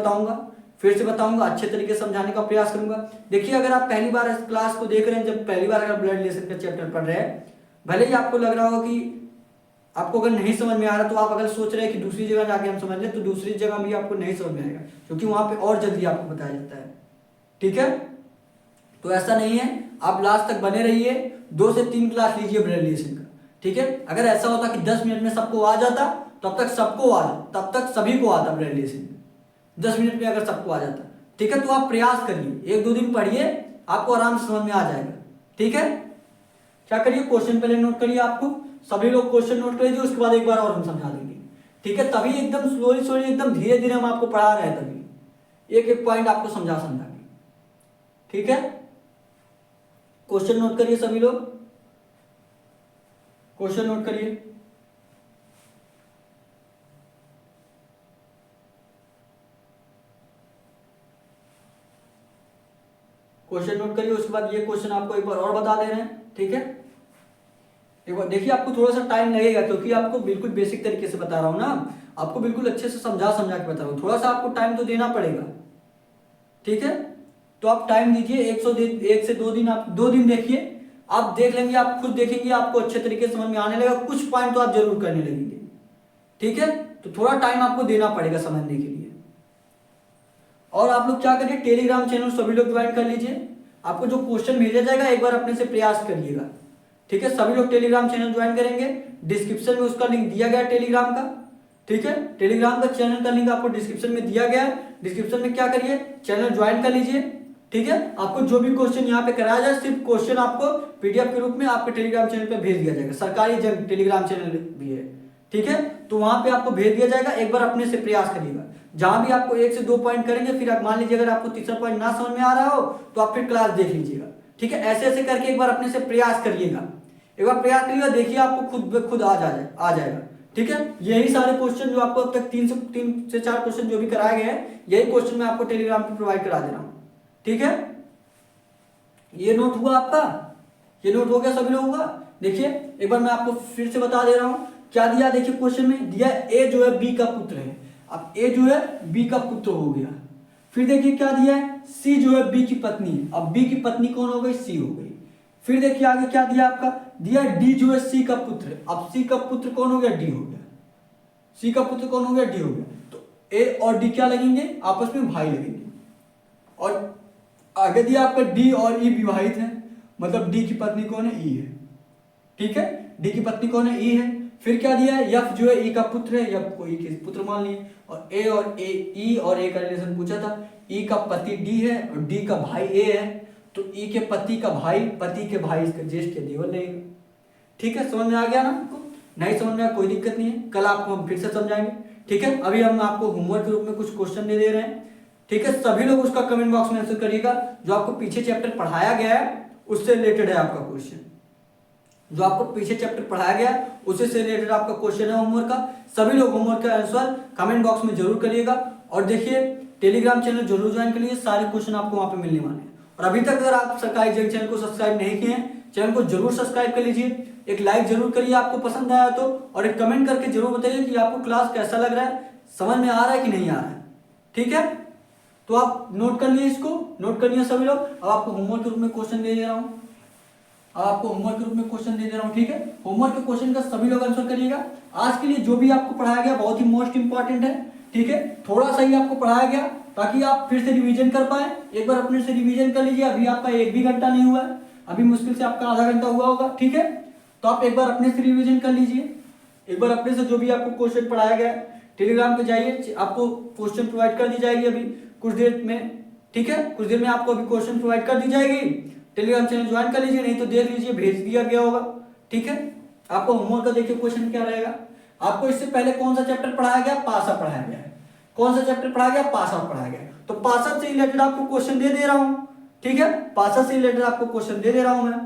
बताऊंगा, अच्छे तरीके से समझाने का प्रयास करूंगा। देखिए अगर आप पहली बार इस क्लास को देख रहे हैं, जब पहली बार अगर ब्लड रिलेशन का चैप्टर पढ़ रहे हैं, भले ही आपको लग रहा होगा कि आपको अगर नहीं समझ में आ रहा, तो आप अगर सोच रहे हैं कि दूसरी जगह जाके हम समझ लें, तो दूसरी जगह भी आपको नहीं समझ में आएगा, क्योंकि वहां पे और जल्दी आपको बताया जाता है। ठीक है, तो ऐसा नहीं है, आप लास्ट तक बने रहिए, 2 से 3 क्लास लीजिए ब्लड रिलेशन का। ठीक है, अगर ऐसा होता कि 10 मिनट में सबको आ जाता, तब तक सभी को आता ब्लड रिलेशन, 10 मिनट में अगर सबको आ जाता। ठीक है, तो आप प्रयास करिए, 1-2 दिन पढ़िए, आपको आराम से समझ में आ जाएगा। ठीक है, क्या करिए, क्वेश्चन पहले नोट करिए, आपको सभी लोग क्वेश्चन नोट करिए, उसके बाद एक बार और हम समझा देंगे। ठीक है, तभी एकदम स्लोली एकदम धीरे धीरे हम आपको पढ़ा रहे हैं, तभी एक एक पॉइंट आपको समझा के। ठीक है, क्वेश्चन नोट करिए सभी लोग, क्वेश्चन नोट करिए। क्वेश्चन नोट करिए, उसके बाद ये क्वेश्चन आपको एक बार और बता दे रहे हैं। ठीक है, एक बार देखिए, आपको थोड़ा सा टाइम लगेगा, क्योंकि आपको बिल्कुल बेसिक तरीके से बता रहा हूं ना, आपको बिल्कुल अच्छे से समझा के बता रहा हूं, थोड़ा सा आपको टाइम तो देना पड़ेगा। ठीक है, तो आप टाइम दीजिए, 1 से 2 दिन, आप 2 दिन देखिए, आप देख लेंगे, आप खुद देखेंगे, आपको अच्छे तरीके से समझ में आने लगेगा, कुछ पॉइंट तो आप जरूर करने लगेंगे। ठीक है, तो थोड़ा टाइम आपको देना पड़ेगा समझने के लिए। और आप लोग क्या करिए, टेलीग्राम चैनल सभी लोग ज्वाइन कर लीजिए, आपको जो क्वेश्चन भेजा जाएगा एक बार अपने से प्रयास करिएगा। ठीक है, सभी लोग टेलीग्राम चैनल ज्वाइन करेंगे, डिस्क्रिप्शन में उसका लिंक दिया गया है टेलीग्राम का। ठीक है, टेलीग्राम का चैनल का लिंक आपको डिस्क्रिप्शन में दिया गया है, डिस्क्रिप्शन में क्या करिए, चैनल ज्वाइन कर लीजिए। ठीक है, आपको जो भी क्वेश्चन यहाँ पे कराया जाए, सिर्फ क्वेश्चन आपको पीडीएफ के रूप में आपके टेलीग्राम चैनल पे भेज दिया जाएगा, सरकारी टेलीग्राम चैनल भी है। ठीक है, तो वहां पे आपको भेज दिया जाएगा, एक बार अपने से प्रयास करिएगा, जहां भी आपको 1 से 2 पॉइंट करेंगे, फिर आप मान लीजिए अगर आपको तीसरा पॉइंट ना समझ में आ रहा हो, तो आप फिर क्लास देख लीजिएगा। ठीक है, ऐसे ऐसे करके एक बार अपने से प्रयास करिएगा, एक बार प्रयास करिएगा, देखिए आपको खुद आ जाएगा। ठीक है, यही सारे क्वेश्चन जो आपको अब तक 3 से 4 क्वेश्चन जो भी कराए गए हैं, यही क्वेश्चन मैं आपको टेलीग्राम पे प्रोवाइड करा दे रहा हूँ। ठीक है, ये नोट हुआ आपका, ये नोट हो गया सभी लोगों का। देखिए एक बार मैं आपको फिर से बता दे रहा हूं, क्या दिया, देखिए क्वेश्चन में दिया ए जो है बी का पुत्र है, अब ए जो है बी का पुत्र हो गया। फिर देखिए क्या दिया है, सी जो है बी की पत्नी है, अब बी की पत्नी कौन हो गई, सी हो गई। फिर देखिए आगे क्या दिया आपका, दिया डी जो है सी का पुत्र है, अब सी का पुत्र कौन हो गया, डी हो गया, सी का पुत्र कौन हो गया, डी हो गया। तो ए और डी क्या लगेंगे, आपस में भाई लगेंगे। और आगे दिया आपका डी और ई विवाहित है, मतलब डी की पत्नी कौन है, ई है। ठीक है, डी की पत्नी कौन है, ई है। फिर क्या दिया है, एफ जो है ई का पुत्र है, एफ को ई के पुत्र मान लिए। और ए और ए, ई और ए का रिलेशन पूछा था, ई का पति डी है और डी का भाई ए है, तो ई के पति का भाई, पति के भाई इसका ज्येष्ठ के देवर लगेगा। ठीक है, समझ में आ गया ना आपको, नहीं समझ में आया कोई दिक्कत नहीं है, कल आपको हम फिर से समझाएंगे। ठीक है, अभी हम आपको होमवर्क के रूप में कुछ क्वेश्चन दे रहे हैं। ठीक है, सभी लोग उसका कमेंट बॉक्स में आंसर करिएगा, जो आपको पीछे चैप्टर पढ़ाया गया है उससे रिलेटेड है आपका क्वेश्चन, जो आपको पीछे चैप्टर पढ़ाया गया है उसी से रिलेटेड आपका क्वेश्चन है होमवर्क का। सभी लोग होमवर्क का आंसर कमेंट बॉक्स में जरूर करिएगा, और देखिए टेलीग्राम चैनल जरूर ज्वाइन कर लीजिए, सारे क्वेश्चन आपको वहाँ पे मिलने वाले हैं। और अभी तक अगर आप सरकारी जंग चैनल को सब्सक्राइब नहीं किए हैं, चैनल को जरूर सब्सक्राइब कर लीजिए, एक लाइक जरूर करिए आपको पसंद आया तो, और एक कमेंट करके जरूर बताइए कि आपको क्लास कैसा लग रहा है, समझ में आ रहा है कि नहीं आ रहा है। ठीक है, तो आप नोट कर लिए, इसको नोट कर लिए सभी लोग। अब आपको होमवर्क के रूप में क्वेश्चन दे रहा हूँ, आपको होमवर्क के रूप में क्वेश्चन दे रहा हूँ। ठीक है, होमवर्क के क्वेश्चन का सभी लोग आंसर करिएगा। आज के लिए जो भी आपको पढ़ाया गया बहुत ही मोस्ट इंपॉर्टेंट है। ठीक है, थोड़ा सा ही आपको पढ़ाया गया ताकि आप फिर से रिवीजन कर पाए। एक बार अपने से रिवीजन कर लीजिए। अभी आपका 1 भी घंटा नहीं हुआ है, अभी मुश्किल से आपका आधा घंटा हुआ होगा। ठीक है, तो आप एक बार अपने से रिवीजन कर लीजिए, एक बार अपने से जो भी आपको क्वेश्चन पढ़ाया गया है। टेलीग्राम पे जाइए, आपको क्वेश्चन प्रोवाइड कर दी जाएगी अभी कुछ देर में। ठीक है, कुछ देर में आपको अभी क्वेश्चन प्रोवाइड कर दी जाएगी। टेलीग्राम चैनल ज्वाइन कर लीजिए, नहीं तो देख लीजिए, भेज दिया गया होगा। ठीक है, आपको होमवर्क का देखिए क्वेश्चन क्या रहेगा। आपको इससे पहले कौन सा चैप्टर पढ़ाया गया? पास आउट पढ़ाया गया है। कौन सा चैप्टर पढ़ाया गया? पास आउट पढ़ाया गया। तो पास आउट से रिलेटेड आपको क्वेश्चन दे रहा हूं। ठीक है, पास आउट से रिलेटेड आपको क्वेश्चन दे रहा हूं मैं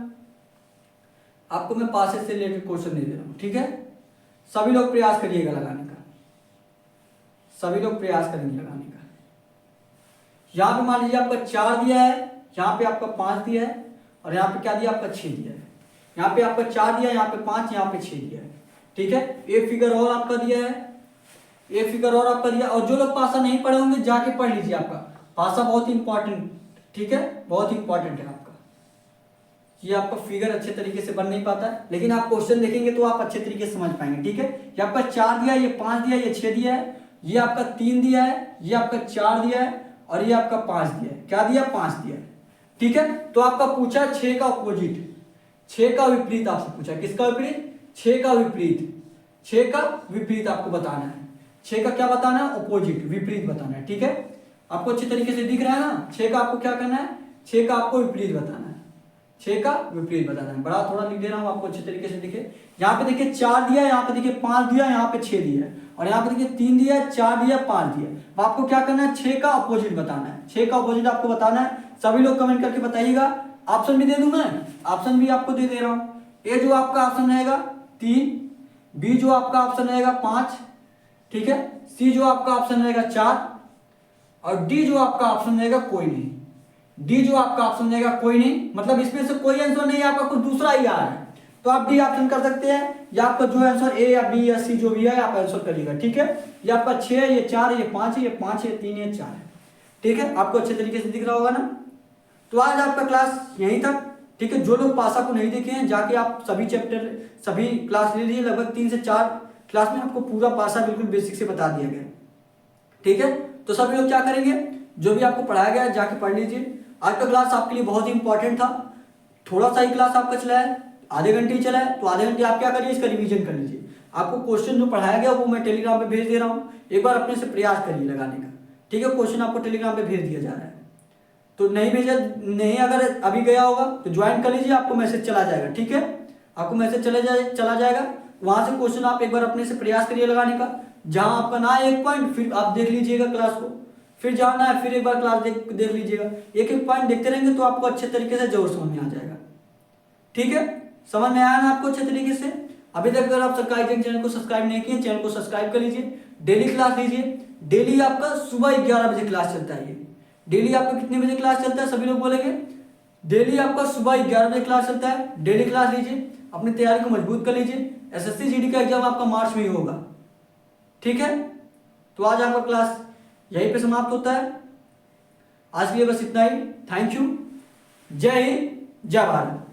आपको, मैं पास आउट से रिलेटेड क्वेश्चन दे रहा हूं। ठीक है, सभी लोग प्रयास करिएगा लगाने का, सभी लोग प्रयास करेंगे लगाने का। यहाँ पे मान लीजिए आपका 4 दिया है, यहाँ पे आपका 5 दिया है, और यहाँ पे क्या दिया? आपका 6 दिया है। यहाँ पे आपका 4 दिया है, यहाँ पे 5, यहाँ पे 6 दिया है। ठीक है, एक फिगर और आपका दिया है, एक फिगर और आपका दिया। और जो लोग पासा नहीं पढ़े होंगे जाके पढ़ लीजिए, आपका पासा बहुत ही इंपॉर्टेंट। ठीक है, बहुत ही इंपॉर्टेंट है आपका। ये आपका फिगर अच्छे तरीके से बन नहीं पाता है, लेकिन आप क्वेश्चन देखेंगे तो आप अच्छे तरीके से समझ पाएंगे। ठीक है, ये आपका 4 दिया है, ये 5 दिया है, ये 6 दिया है, ये आपका 3 दिया है, ये आपका 4 दिया है, और ये आपका 5 दिया है। क्या दिया? 5 दिया है। ठीक है, तो आपका पूछा 6 का अपोजिट, 6 का विपरीत आपसे पूछा। किसका विपरीत? 6 का विपरीत। 6 का विपरीत आपको बताना है। 6 का क्या बताना है? अपोजिट, विपरीत बताना है। ठीक है, आपको अच्छे तरीके से दिख रहा है ना? 6 का आपको क्या करना है? 6 का आपको विपरीत बताना है। 6 का विपरीत बताना है। बड़ा थोड़ा लिख दे रहा हूं आपको अच्छे तरीके से दिखे। यहाँ पे देखिए 4 दिया, यहाँ पे देखिए 5 दिया, यहाँ पे 6 दिया है, और यहाँ पे देखिए 3 दिया, 4 दिया, 5 दिया। अब आपको क्या करना है? 6 का अपोजिट बताना है। 6 का अपोजिट आपको बताना है। सभी लोग कमेंट करके बताइएगा। ऑप्शन भी दे दूं मैं, ऑप्शन भी आपको दे रहा हूँ। ए जो आपका ऑप्शन रहेगा 3, बी जो आपका ऑप्शन रहेगा 5, ठीक है, सी जो आपका ऑप्शन रहेगा 4, और डी जो आपका ऑप्शन रहेगा कोई नहीं। डी जो आपका ऑप्शन रहेगा कोई नहीं, मतलब इसमें से कोई आंसर नहीं है, आपका कुछ दूसरा ही आ रहा है, तो आप डी ऑप्शन कर सकते हैं, या आपका जो आंसर ए या बी या सी जो भी है आप आंसर करिएगा। ठीक है, ये आपका 6 है, ये 4 है, ये 5 है, ये 5 है, ये 3 है, ये 4 है। ठीक है, आपको अच्छे तरीके से दिख रहा होगा ना? तो आज आपका क्लास यहीं तक। ठीक है, जो लोग पासा को नहीं देखे हैं जाके आप सभी चैप्टर सभी क्लास ले लीजिए। लगभग 3 से 4 क्लास में आपको पूरा पासा बिल्कुल बेसिक से बता दिया गया। ठीक है, तो सभी लोग क्या करेंगे? जो भी आपको पढ़ाया गया है जाके पढ़ लीजिए। आज का क्लास आपके लिए बहुत ही इंपॉर्टेंट था। थोड़ा सा ही क्लास आपका चला है, आधे घंटे ही चला है, तो आधे घंटे आप क्या करिए? इसका रिवीजन कर लीजिए। आपको क्वेश्चन जो पढ़ाया गया वो मैं टेलीग्राम पे भेज दे रहा हूँ, एक बार अपने से प्रयास करिए लगाने का। ठीक है, क्वेश्चन आपको टेलीग्राम पे भेज दिया जा रहा है, तो नहीं भेजा नहीं, अगर अभी गया होगा तो ज्वाइन कर लीजिए, आपको मैसेज चला जाएगा। ठीक है, आपको मैसेज चला जाएगा, वहां से क्वेश्चन आप एक बार अपने से प्रयास करिए लगाने का। जहां आपका ना एक पॉइंट, फिर आप देख लीजिएगा क्लास को, फिर जहां ना है फिर एक बार क्लास देख लीजिएगा। एक एक पॉइंट देखते रहेंगे तो आपको अच्छे तरीके से जरूर समझ में आ जाएगा। ठीक है, समझ में आया ना आपको अच्छे तरीके से? अभी तक अगर आप सरकारी जंग चैनल को सब्सक्राइब नहीं किए, चैनल को सब्सक्राइब कर लीजिए। डेली क्लास लीजिए, डेली आपका सुबह 11 बजे क्लास चलता है। डेली आपका कितने बजे क्लास चलता है? सभी लोग बोलेंगे। डेली आपका सुबह 11 बजे क्लास चलता है। डेली क्लास लीजिए, अपनी तैयारी को मजबूत कर लीजिए। एसएससी जीडी का एग्जाम आपका मार्च में ही होगा। ठीक है, तो आज आपका क्लास यहीं पे समाप्त होता है। आज के लिए बस इतना ही। Thank you. जय हिंद, जय भारत।